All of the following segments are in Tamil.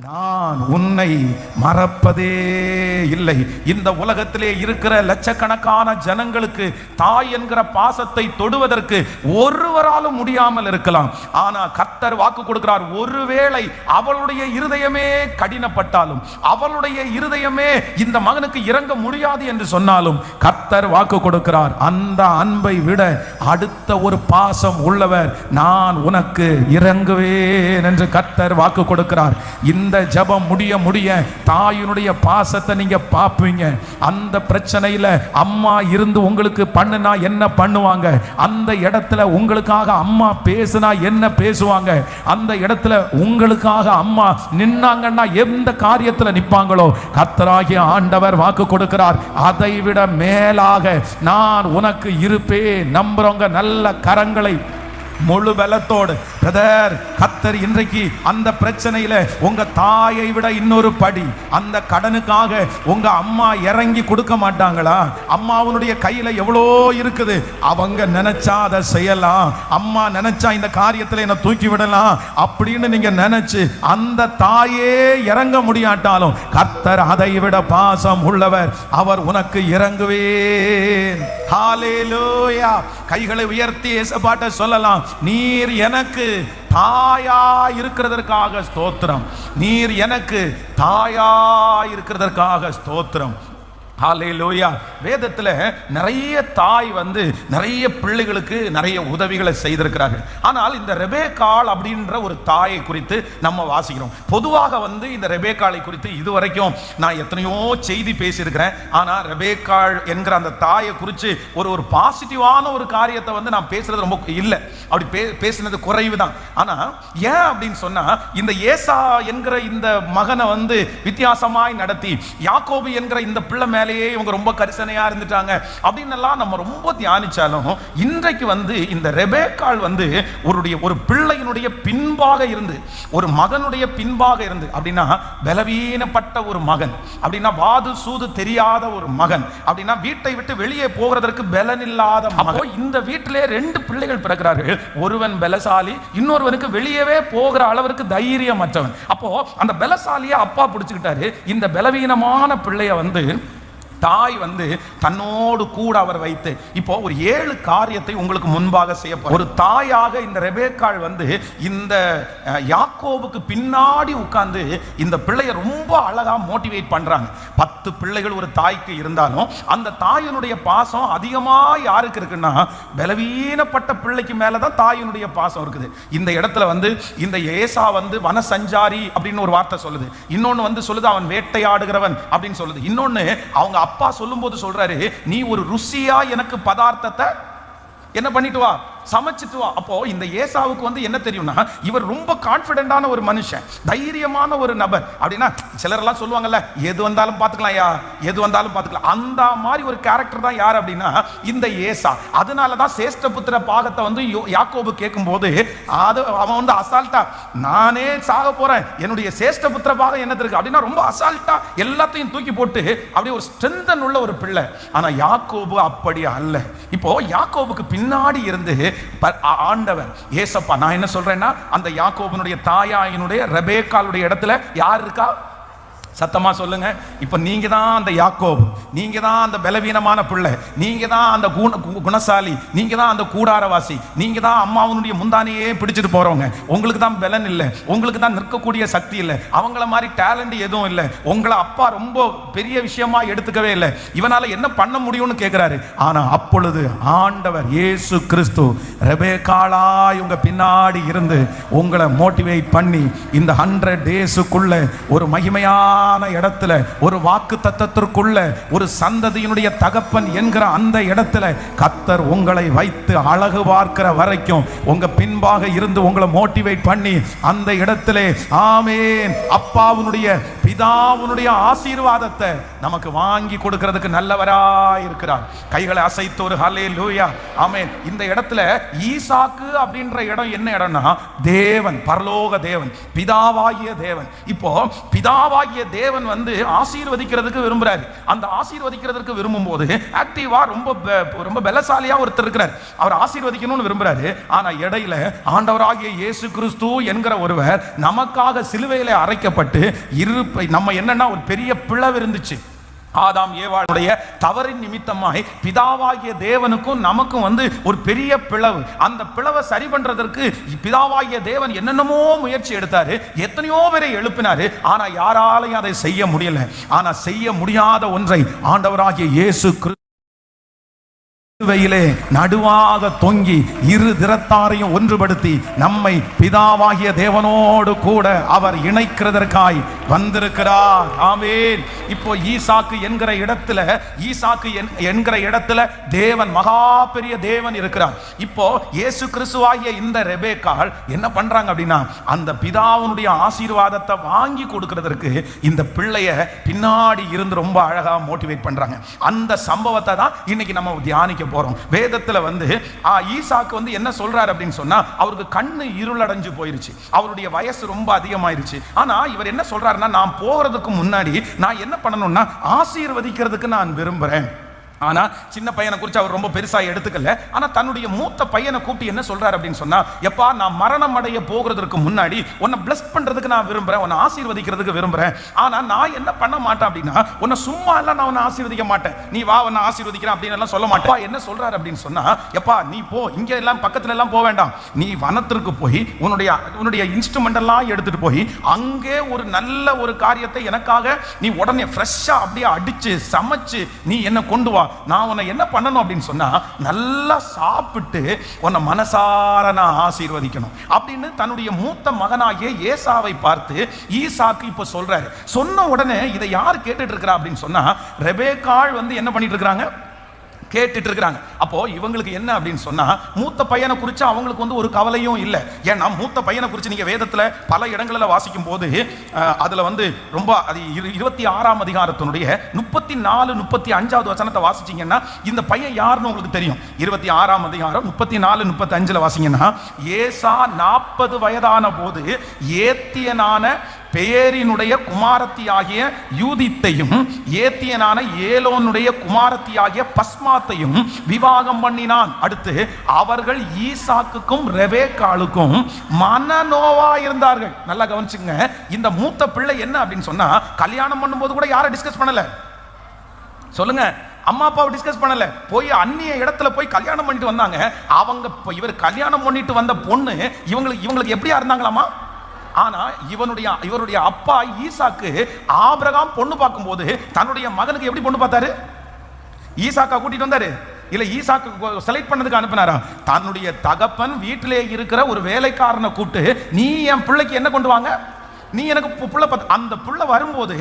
நான் உன்னை மறப்பதே இல்லை. இந்த உலகத்திலே இருக்கிற லட்சக்கணக்கான ஜனங்களுக்கு தாய் என்கிற பாசத்தை தொடுவதற்கு ஒருவராலும் முடியாமல் இருக்கலாம். ஆனா கர்த்தர் வாக்கு கொடுக்கிறார், ஒருவேளை அவளுடைய இருதயமே கடினப்பட்டாலும், அவளுடைய இருதயமே இந்த மகனுக்கு இறங்க முடியாது என்று சொன்னாலும், கர்த்தர் வாக்கு கொடுக்கிறார், அந்த அன்பை விட அடுத்த ஒரு பாசம் உள்ளவர் நான் உனக்கு இறங்குவேன் என்று கர்த்தர் வாக்கு கொடுக்கிறார். இந்த ஜெபம் முடிய தாயினுடைய பாசத்தை நீங்க பாப்பீங்க. அந்த பிரச்சனையில அம்மா இருந்து உங்களுக்கு பண்ணுனா என்ன பண்ணுவாங்க, அந்த இடத்துல உங்களுக்காக அம்மா பேசுனா என்ன பேசுவாங்க, அந்த இடத்துல உங்களுக்காக அம்மா நின்னாங்கன்னா எந்த காரியத்துல நிப்பாங்களோ, கர்த்தராகிய ஆண்டவர் வாக்கு கொடுக்கிறார், அதை விட மேலாக நான் உனக்கு இருப்பேன். நம்புறவங்க நல்ல கரங்களை முழு பலத்தோடு, பிரதர், கர்த்தர் இன்றைக்கு அந்த பிரச்சனையில உங்க தாயை விட இன்னொரு படி, அந்த கடனுக்காக உங்க அம்மா இறங்கி கொடுக்க மாட்டாங்களா? அம்மாவுடைய கையில எவ்வளோ இருக்குது, அவங்க நினைச்சா அதை செய்யலாம், அம்மா நினைச்சா இந்த காரியத்தில் என்ன தூக்கி விடலாம் அப்படின்னு நீங்க நினைச்சு அந்த தாயே இறங்க முடியாட்டாலும், கர்த்தர் அதை விட பாசம் உள்ளவர், அவர் உனக்கு இறங்குவேன். ஹல்லேலூயா. கைகளை உயர்த்தி இயேசுபாட்ட சொல்லலாம், நீர் எனக்கு தாயா இருக்கிறதற்காக ஸ்தோத்திரம், நீர் எனக்கு தாயா இருக்கிறதற்காக ஸ்தோத்திரம். ஹல்லேலூயா. வேதத்தில் நிறைய தாய் நிறைய பிள்ளைகளுக்கு நிறைய உதவிகளை செய்திருக்கிறார்கள். ஆனால் இந்த ரெபேக்காள் அப்படின்ற ஒரு தாயை குறித்து நம்ம வாசிக்கிறோம். பொதுவாக இந்த ரெபேக்காளை குறித்து இதுவரைக்கும் நான் எத்தனையோ செய்தி பேசியிருக்கிறேன். ஆனால் ரெபேக்காள் என்கிற அந்த தாயை குறித்து ஒரு பாசிட்டிவான ஒரு காரியத்தை நான் பேசுறது ரொம்ப இல்லை, அப்படி பேசினது குறைவு தான். ஆனால் ஏன் அப்படின்னு சொன்னா, இந்த ஏசா என்கிற இந்த மகனை வித்தியாசமாய் நடத்தி யாக்கோபு என்கிற இந்த பிள்ளை மேலேயே இவங்க ரொம்ப கரிசனையா இருந்துட்டாங்க அப்படின்னு எல்லாம் நம்ம ரொம்ப தியானிச்சாலும், இன்றைக்கு இந்த ரெபேக்காள் ஒரு பிள்ளையினுடைய பின்பாக இருந்து, ஒரு மகனுடைய பின்பாக இருந்து, அப்படின்னா பலவீனப்பட்ட ஒரு மகன், அப்படின்னா வாது சூது தெரியாத ஒரு மகன், அப்படின்னா வீட்டை விட்டு வெளியே போகிறதற்கு பலன் இல்லாத மகன். இந்த வீட்டிலே 2 பிள்ளைகள் பிறக்கிறார்கள். ஒருவன் பலசாலி, இன்னொருவனுக்கு வெளியவே போகிற அளவிற்கு தைரியமற்றவன். அப்போ அந்த பலசாலியை அப்பா பிடிச்சுக்கிட்டாரு. இந்த பலவீனமான பிள்ளைய தாய் தன்னோடு கூட அவர் வைத்து, இப்போ ஒரு 7 காரியத்தை உங்களுக்கு முன்பாக செய்ய ஒரு தாயாக இந்த ரெபேக்காள் இந்த யாக்கோபுக்கு பின்னாடி உட்கார்ந்து இந்த பிள்ளையை ரொம்ப அழகா மோட்டிவேட் பண்றாங்க. 10 பிள்ளைகள் ஒரு தாய்க்கு இருந்தாலும் அந்த தாயினுடைய பாசம் அதிகமா யாருக்கு இருக்குன்னா, பலவீனப்பட்ட பிள்ளைக்கு மேலதான் தாயினுடைய பாசம் இருக்குது. இந்த இடத்துல இந்த ஏசா வனசஞ்சாரி அப்படின்னு ஒரு வார்த்தை சொல்லுது, இன்னொன்னு சொல்லுது அவன் வேட்டையாடுகிறவன் அப்படின்னு சொல்லுது, இன்னொன்னு அவங்க அப்பா சொல்லும்போது சொல்றாரு, நீ ஒரு ருசியா எனக்கு பதார்த்தத்தை என்ன பண்ணிட்டு வா, சமைச்சிட்டு வா. அப்போ இந்த ஏசாவுக்கு என்ன தெரியும்னா, இவர் ரொம்ப கான்ஃபிடென்டான ஒரு மனுஷன், தைரியமான ஒரு நபர். அப்படின்னா சிலரெல்லாம் சொல்லுவாங்கல்ல, எது வந்தாலும் பார்த்துக்கலாம்யா, எது வந்தாலும் பார்த்துக்கலாம், அந்த மாதிரி ஒரு கேரக்டர் தான் யார் அப்படின்னா இந்த ஏசா. அதனால தான் சேஷ்டபுத்திர பாகத்தை யாக்கோபு கேட்கும்போது அது அவன் அசால்ட்டா, நானே சாக போறேன், என்னுடைய சேஷ்டபுத்திர பாகம் என்னது இருக்கு அப்படின்னா ரொம்ப அசால்ட்டா எல்லாத்தையும் தூக்கி போட்டு அப்படியே ஒரு ஸ்ட்ரென்தன் உள்ள ஒரு பிள்ளை. ஆனா யாக்கோபு அப்படி அல்ல. இப்போ யாக்கோபுக்கு பின்னாடி இருந்து ஆண்டவர் ஏசப்பா, நான் என்ன சொல்றேன்னா, அந்த யாக்கோபுனுடைய தாயாயினுடைய ரெபேக்காளுடைய இடத்துல யார் இருக்கா? சத்தமா சொல்லுங்க. இப்ப நீங்க தான் அந்த யாக்கோபு, நீங்க தான் அந்த பலவீனமான பிள்ளை, நீங்க தான் அந்த குணசாலி, நீங்க தான் அந்த கூடாரவாசி, நீங்க தான் அம்மாவனுடைய முந்தானையே பிடிச்சிட்டு போறவங்க. உங்களுக்கு தான் பலன் இல்லை, உங்களுக்கு தான் நிற்கக்கூடிய சக்தி இல்லை, அவங்கள மாதிரி டேலண்ட் எதுவும் இல்லை, உங்களை அப்பா ரொம்ப பெரிய விஷயமா எடுத்துக்கவே இல்லை, இவனால என்ன பண்ண முடியும்னு கேட்கிறாரு. ஆனா அப்பொழுது ஆண்டவர் இயேசு கிறிஸ்து ரெபேக்காளாய் உங்க பின்னாடி இருந்து உங்களை மோட்டிவேட் பண்ணி இந்த 100 டேஸுக்குள்ள ஒரு மகிமையான இடத்துல, ஒரு வாக்கு தத்தத்திற்குள்ள, ஒரு சந்ததியினுடைய தகப்பன் என்கிற அந்த இடத்துல கர்த்தர் உங்களை வைத்து அழகு பார்க்கிற வரைக்கும் உங்க பின்பாக இருந்து உங்களை மோட்டிவேட் பண்ணி அந்த இடத்திலே ஆமென் அப்பாவுடைய பிதாவுனுடைய ஆசீர்வாதத்தை நமக்கு வாங்கி கொடுக்கிறதுக்கு நல்லவராய் இருக்கிறார். கைகளை அசைத்து ஒரு ஹல்லேலூயா, ஆமென். இந்த இடத்துல ஈசாக்கு அப்படின்ற இடம் என்ன இடம்னா தேவன், பரலோக தேவன், பிதாவாகிய தேவன். இப்போ பிதாவாகிய தேவன் ஆசீர்வதிக்கிறதுக்கு விரும்புறாரு. அந்த ஆசீர்வதிக்கிறதுக்கு விரும்பும் போது ஆக்டிவா ரொம்ப பலசாலியா ஒருத்தர் இருக்கிறார். அவர் ஆசீர்வதிக்கணும்னு விரும்புறாரு. ஆனா இடையில ஆண்டவராகிய இயேசு கிறிஸ்து என்கிற ஒருவர் நமக்காக சிலுவையிலே அறைக்கப்பட்டு நம்ம என்னன்னா ஒரு பெரிய பிளவு இருந்துச்சு. ஆதாம் ஏவாளுடைய தவறின் நிமித்தமாய் பிதாவாகிய தேவனுக்கும் நமக்கும் ஒரு பெரிய பிளவு. அந்த பிளவை சரி பண்றதற்கு பிதாவாகிய தேவன் என்னென்னமோ முயற்சி எடுத்தாரு, எத்தனையோ பேரை எழுப்பினாரு. ஆனா யாராலையும் அதை செய்ய முடியல. ஆனா செய்ய முடியாத ஒன்றை ஆண்டவராகிய இயேசு சிலுவையிலே நடுவாக தொங்கி இரு திறத்தாரையும் ஒன்றுபடுத்தி நம்மை பிதாவாகிய தேவனோடு கூட அவர் இணைக்கிறதற்காய் வந்திருக்கிறார். ஆமென். இப்போ ஈசாக்கு என்கிற இடத்துல தேவன், மகா பெரிய தேவன் இருக்கிறார். இப்போ இயேசு கிறிஸ்துவாகிய இந்த ரெபேக்காள் என்ன பண்றாங்க அப்படின்னா அந்த பிதாவுனுடைய ஆசீர்வாதத்தை வாங்கி கொடுக்கிறதற்கு இந்த பிள்ளைய பின்னாடி இருந்து ரொம்ப அழகா மோட்டிவேட் பண்றாங்க. அந்த சம்பவத்தை தான் இன்னைக்கு நம்ம தியானிக்க போறோம். வேதத்துல ஈசாக்கு என்ன சொல்றாரு அப்படின்னு சொன்னா, அவருக்கு கண்ணு இருளடைஞ்சு போயிருச்சு, அவருடைய வயசு ரொம்ப அதிகமாயிருச்சு. ஆனா இவர் என்ன சொல்றாருன்னா, நான் போகிறதுக்கு முன்னாடி நான் என்ன பண்ணணும்னா ஆசீர்வதிக்கிறதுக்கு நான் விரும்புறேன். ஆனா சின்ன பையனை குறித்து அவர் ரொம்ப பெருசா எடுத்துக்கல. ஆனா தன்னுடைய மூத்த பையனை கூப்பிட்டு என்ன சொல்றாரு அப்படின்னு சொன்னா, எப்பா நான் மரணம் அடைய போகிறதுக்கு முன்னாடி உன்னை பிளஸ் பண்றதுக்கு நான் விரும்புறேன், உன்னை ஆசீர்வதிக்கிறதுக்கு விரும்புறேன். ஆனா நான் என்ன பண்ண மாட்டேன் அப்படின்னா, உன்னை சும்மா எல்லாம் நான் உன்னை ஆசீர்வதிக்க மாட்டேன், நீ வா உன்னை ஆசீர்வதிக்கிறேன் அப்படின்னு எல்லாம் சொல்ல மாட்டேன். என்ன சொல்றாரு அப்படின்னு சொன்னா, எப்பா நீ போ, இங்க எல்லாம் பக்கத்துல எல்லாம் போக வேண்டாம், நீ வனத்திற்கு போய் உன்னுடைய இன்ஸ்ட்ருமெண்ட் எல்லாம் எடுத்துட்டு போய் அங்கே ஒரு நல்ல ஒரு காரியத்தை எனக்காக நீ உடனே ஃப்ரெஷ்ஷா அப்படியே அடிச்சு சமைச்சு நீ என்ன கொண்டு வா. நான் உன்னை என்ன பண்ணணும் அப்படின்னு சொன்னா, நல்லா சாப்பிட்டு உன்னை மனசார நான் ஆசீர்வதிக்கணும் அப்படின்னு தன்னுடைய மூத்த மகனாகிய ஏசாவை பார்த்து ஈசாக்கு இப்ப சொல்றாரு. சொன்ன உடனே இதை யார் கேட்டுட்டு இருக்கிறா அப்படின்னு சொன்னா, ரெபேக்காள் என்ன பண்ணிட்டு இருக்கிறாங்க, கேட்டுட்டு இருக்கிறாங்க. அப்போ இவங்களுக்கு என்ன அப்படின்னு சொன்னா, மூத்த பையனை குறித்து அவங்களுக்கு ஒரு கவலையும் இல்லை. ஏன்னா மூத்த பையனை குறித்து நீங்க வேதத்துல பல இடங்களில் வாசிக்கும் போது அதுல ரொம்ப 26ஆம் அதிகாரத்தினுடைய 34, 35வது வசனத்தை வாசிச்சீங்கன்னா இந்த பையன் யாருன்னு உங்களுக்கு தெரியும். 26ஆம் அதிகாரம் 34, 35 வாசிங்கன்னா, ஏசா 40 வயதான போது ஏத்தியனான பேரினுடைய குமாரத்தியாகிய யூதித்தையும் ஏத்தியனான ஏலோனுடைய குமாரத்தியாகிய பஸ்மாத்தையும் விவாகம் பண்ணினான். அடுத்து அவர்கள் ஈசாக்குக்கும் ரெபேக்காளுக்கும் மனநோவா இருந்தார்கள். நல்லா கவனிச்சுங்க. இந்த மூத்த பிள்ளை என்ன அப்படின்னு சொன்னா, கல்யாணம் பண்ணும்போது கூட யாரை டிஸ்கஸ் பண்ணல சொல்லுங்க, அம்மா அப்பாவை டிஸ்கஸ் பண்ணல, போய் அந்நிய இடத்துல போய் கல்யாணம் பண்ணிட்டு வந்தாங்க. இவர் கல்யாணம் பண்ணிட்டு வந்த பொண்ணு இவங்களுக்கு எப்படியா இருந்தாங்களாமா. ஆனா இவருடைய அப்பா ஈசாக்கு ஆபிரகாம் பொண்ணு பார்க்கும்போது தன்னுடைய மகனுக்கு எப்படி பொண்ணு பார்த்தாரு? ஈசாக்கா கூட்டிட்டு வந்தாரு இல்ல ஈசாக்கு செலக்ட் பண்ணதுக்கு அனுப்பினாரா? தன்னுடைய தகப்பன் வீட்டிலே இருக்கிற ஒரு வேலைக்காரனை கூப்பிட்டு, நீ என் பிள்ளைக்கு என்ன கொண்டு வாங்க, நீ எனக்கு புள்ள அந்த புள்ள வரும்போது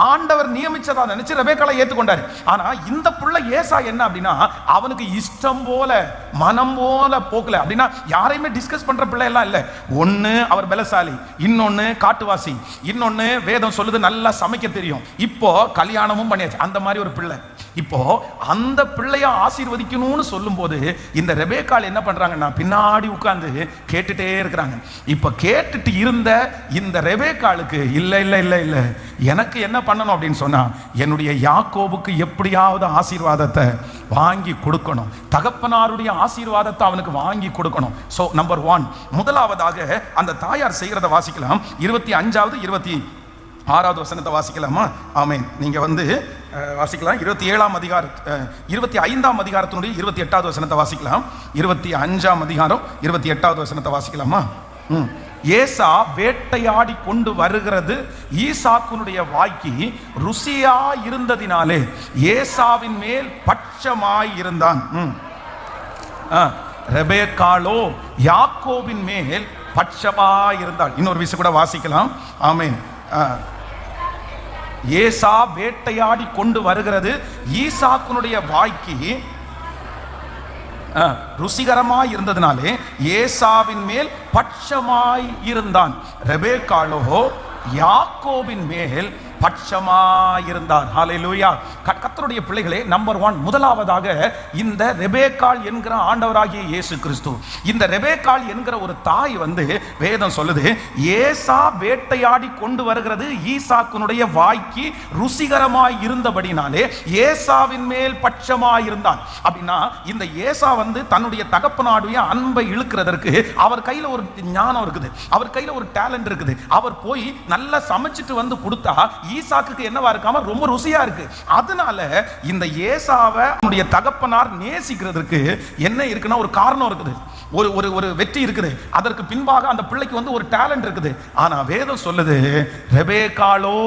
ஆண்டவர் நியமிச்சதா நினைச்சு ரெபேக்காளை ஏத்துக்கொண்டாரு. ஆனா இந்த புள்ள ஏசா என்ன அப்படின்னா, அவனுக்கு இஷ்டம் போல மனம் போல போக்கல. அப்படின்னா யாரையுமே டிஸ்கஸ் பண்ற பிள்ளை எல்லாம் இல்ல. ஒண்ணு அவர் பலசாலி, இன்னொன்னு காட்டுவாசி, இன்னொன்னு வேதம் சொல்லுது நல்லா சமைக்க தெரியும். இப்போ கல்யாணமும் பண்ணியாச்சு. அந்த மாதிரி ஒரு பிள்ளை. இப்போ அந்த பிள்ளைய ஆசீர்வதிக்கணும்னு சொல்லும் போது இந்த ரெபேக்காள் என்ன பண்றாங்கன்னா, பின்னாடி உட்கார்ந்து கேட்டுட்டே இருக்கிறாங்க. இப்ப கேட்டுட்டு இருந்த இந்த ரெபேக்காளுக்கு இல்ல இல்ல இல்ல இல்ல எனக்கு என்ன பண்ணணும் அப்படின்னு சொன்னா, என்னுடைய யாக்கோபுக்கு எப்படியாவது ஆசீர்வாதத்தை வாங்கி கொடுக்கணும், தகப்பனாருடைய ஆசீர்வாதத்தை அவனுக்கு வாங்கி கொடுக்கணும். சோ நம்பர் 1, முதலாவதாக அந்த தாயார் செய்கிறத வாசிக்கலாம். 25வது 26வது வசனத்தை வாசிக்கலாமா? ஆமென். நீங்க வாசிக்கலாம். 27ஆம் அதிகாரம் 25ஆம் அதிகாரத்தினுடைய 28வது வசனத்தை வாசிக்கலாம். 25ஆம் அதிகாரம் 28வது வசனத்தை வாசிக்கலாமா? ஏசா வேட்டையாடி கொண்டு வருகிறது ஈசாக்குனுடைய வாய்க்கு ருசியா இருந்ததினாலே ஏசாவின் மேல் பட்சமாய் இருந்தான். ரெபேக்காளோ யாக்கோபின் மேல் பட்சமாய் இருந்தாள். இன்னொரு விஷயம் கூட வாசிக்கலாம். ஆமென். ஏசா வேட்டையாடி கொண்டு வருகிறது ஈசாக்குனுடைய வாய்க்கு ருசிகரமாய் இருந்ததினாலே ஏசாவின் மேல் பட்சமாய் இருந்தான். ரெபேக்காளோ யாக்கோபின் மேல் பட்சமாயிருந்தார். ஹல்லேலூயா. கர்த்தருடைய பிள்ளைகளே, நம்பர் 1, முதலாவதாக இந்த ரெபேக்காள் என்கிற ஆண்டவராகிய இயேசு கிறிஸ்து. இந்த ரெபேக்காள் என்கிற ஒரு தாய் வேதம் சொல்லுது, ஏசா வேட்டையாடி கொண்டு வருகிறது ஈசாக்குனுடைய வாய்க்கு ருசிகரமாய் இருந்தபடினாலே ஏசாவின் மேல் பட்சமாயிருந்தான். அப்படின்னா இந்த ஏசா தன்னுடைய தகப்பனாருடைய அன்பை இழுக்கிறதற்கு அவர் கையில ஒரு ஞானம் இருக்குது, அவர் கையில ஒரு டேலண்ட் இருக்குது. அவர் போய் நல்லா சமைச்சிட்டு கொடுத்தா ஈசாக்கு என்னவா இருக்காம ரொம்ப ருசியா இருக்கு. அதனால இந்த ஏசாவை அவருடைய தகப்பனார் நேசிக்கிறதுக்கு என்ன இருக்குன்னா ஒரு காரணம் இருக்குது, ஒரு வெற்றி இருக்குது. அதற்கு பின்பாக அந்த பிள்ளைக்கு ஒரு டேலண்ட் இருக்குது. ஆனா வேதம் சொல்லுது, ரெபேக்காளோ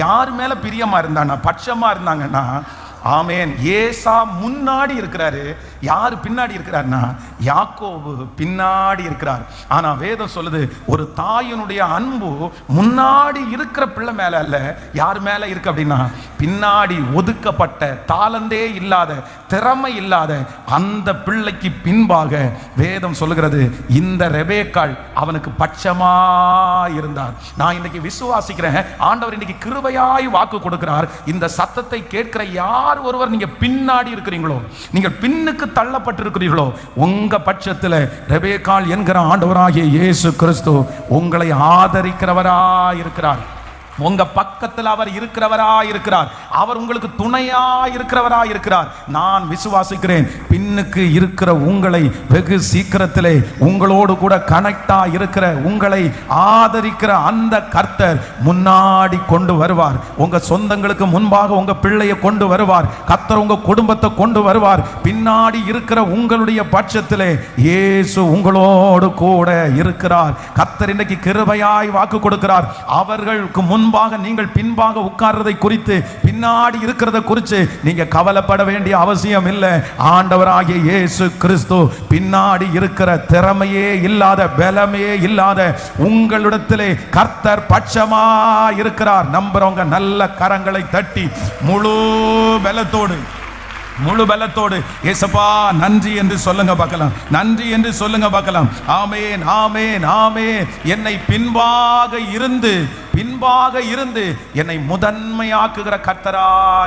யார் மேல பிரியமா இருந்தானா, பட்சமா இருந்தாங்கன்னா, ஆமென், ஏசா முன்னாடி இருக்கிறாரு. யாரு பின்னாடி இருக்கிறார்னா யாக்கோபு பின்னாடி இருக்கிறார். ஆனா வேதம் சொல்லுது, ஒரு தாயினுடைய அன்பு முன்னாடி இருக்கிற பிள்ளை மேல அல்ல, யார் மேல இருக்கு அப்படின்னா பின்னாடி ஒதுக்கப்பட்ட, தாளந்தே இல்லாத, திறமை இல்லாத அந்த பிள்ளைக்கு பின்பாக வேதம் சொல்லுகிறது, இந்த ரெபேக்காள் அவனுக்கு பட்சமா இருந்தார். நான் இன்னைக்கு விசுவாசிக்கிறேன், ஆண்டவர் இன்னைக்கு கிருபையாய் வாக்கு கொடுக்கிறார். இந்த சத்தத்தை கேட்கிற யார் ஒருவர் நீங்க பின்னாடி இருக்கிறீங்களோ, நீங்கள் பின்னுக்கு தள்ளப்பட்டிருக்கிறீர்களோ, உங்க பட்சத்தில் ரெபேக்காள் என்கிற ஆண்டவராகிய இயேசு கிறிஸ்து உங்களை ஆதரிக்கிறவராய் இருக்கிறார். உங்க பக்கத்தில் அவர் இருக்கிறவரா இருக்கிறார். அவர் உங்களுக்கு துணையா இருக்கிறவரா இருக்கிறார். நான் விசுவாசிக்கிறேன், பின்னுக்கு இருக்கிற உங்களை வெகு சீக்கிரத்திலே உங்களோடு கூட கனெக்டா இருக்கிற உங்களை ஆதரிக்கிற அந்த கர்த்தர் முன்னாடி கொண்டு வருவார். உங்க சொந்தங்களுக்கு முன்பாக உங்க பிள்ளையை கொண்டு வருவார். கர்த்தர் உங்க குடும்பத்தை கொண்டு வருவார். பின்னாடி இருக்கிற உங்களுடைய பட்சத்திலே இயேசு உங்களோடு கூட இருக்கிறார். கர்த்தர் இன்னைக்கு கிருபையாய் வாக்கு கொடுக்கிறார். அவர்களுக்கு முன்பாக நீங்கள் பின்பாக உட்கார்றதை குறித்து, பின்னாடி இருக்கிறத குறித்து நீங்க கவலைப்பட வேண்டிய அவசியம் இல்லை. ஆண்டவராகிய இயேசு கிறிஸ்து பின்னாடி இருக்கிற திறமையே இல்லாத, பலமே இல்லாத உங்களிடத்திலே கர்த்தர் பட்சமா இருக்கிறார். நம்புறவங்க நல்ல கரங்களை தட்டி முழு பலத்தோடு ஏசப்பா நன்றி என்று சொல்லுங்க பார்க்கலாம். நன்றி என்று சொல்லுங்க பார்க்கலாம். ஆமென், ஆமென், ஆமென். என்னை பின்பாக இருந்து என்னை முதன்மையாக்குகிற கர்த்தரா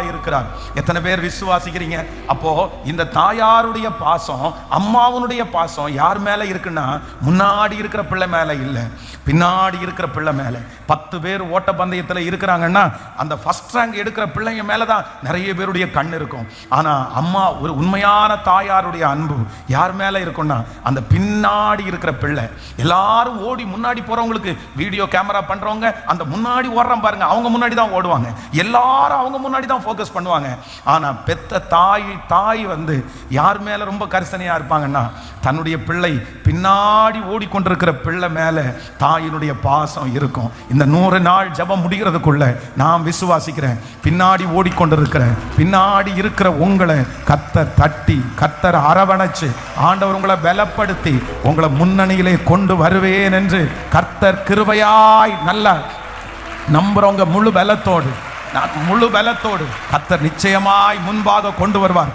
இருக்கிறார். எத்தனை பேர் விசுவாசிக்கிறீங்க? அப்போ இந்த தாயாருடைய பாசம், அம்மாவுடைய பாசம் யார் மேல இருக்குன்னா முன்னாடி இருக்கிற பிள்ளை மேல இல்லை, பின்னாடி இருக்கிற பிள்ளை மேல. 10 பேர் ஓட்ட பந்தயத்தில் இருக்கிறாங்கன்னா அந்த ஃபர்ஸ்ட் ரேங்க் எடுக்கிற பிள்ளைங்க மேலதான் நிறைய பேருடைய கண் இருக்கும். ஆனா அம்மா, ஒரு உண்மையான தாயாருடைய அன்பு யார் மேல இருக்கும்னா அந்த பின்னாடி இருக்கிற பிள்ளை. எல்லாரும் ஓடி முன்னாடி போறவங்களுக்கு, வீடியோ கேமரா பண்றவங்க அந்த முன்னாடி ஓடுறான் பாருங்க, அவங்க முன்னாடி தான் ஓடுவாங்க. எல்லாரும் அவங்க முன்னாடி தான் ஃபோக்கஸ் பண்ணுவாங்க. ஆனா பெத்த தாய் யார் மேல ரொம்ப கரிசனையா இருப்பாங்கன்னா தன்னுடைய பிள்ளை பின்னாடி ஓடிக்கொண்டிருக்கிற பிள்ளை மேல தாயினுடைய பாசம் இருக்கும். இந்த 100 நாள் ஜெபம் முடிகிறதுக்குள்ள நான் விசுவாசிக்கிறேன், பின்னாடி ஓடிக்கொண்டிருக்கிற, பின்னாடி இருக்கிற உங்களை கர்த்தர் தட்டி, கர்த்தர் அரவணைச்சு, ஆண்டவர் உங்களை பலப்படுத்தி உங்களை முன்னணியிலே கொண்டு வருவேன் என்று கர்த்தர் கிருபையாய் நல்ல நம்புறவங்க முழு பலத்தோடு கர்த்தர் நிச்சயமாய் முன்பாக கொண்டு வருவார்.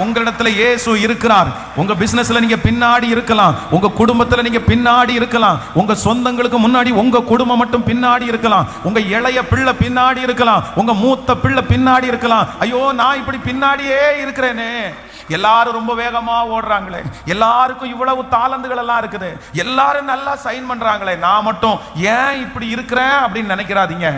உங்களிடத்துல இயேசு இருக்கிறார். உங்க பிசினஸ்ல நீங்க பின்னாடி இருக்கலாம், உங்க குடும்பத்துல நீங்க பின்னாடி இருக்கலாம், உங்க சொந்தங்களுக்கு முன்னாடி உங்க குடும்பம் மட்டும் பின்னாடி இருக்கலாம், உங்க இளைய பிள்ளை பின்னாடி இருக்கலாம், உங்க மூத்த பிள்ளை பின்னாடி இருக்கலாம். ஐயோ, நான் இப்படி பின்னாடியே இருக்கிறேனே, எல்லாரும் ரொம்ப வேகமா ஓடுறாங்களே, எல்லாருக்கும் இவ்வளவு தாளந்துகள் எல்லாம் இருக்குது, எல்லாரும் நல்லா சைன் பண்றாங்களே, நான் மட்டும் ஏன் இப்படி இருக்கிறேன் அப்படின்னு நினைக்கிறாதீங்க.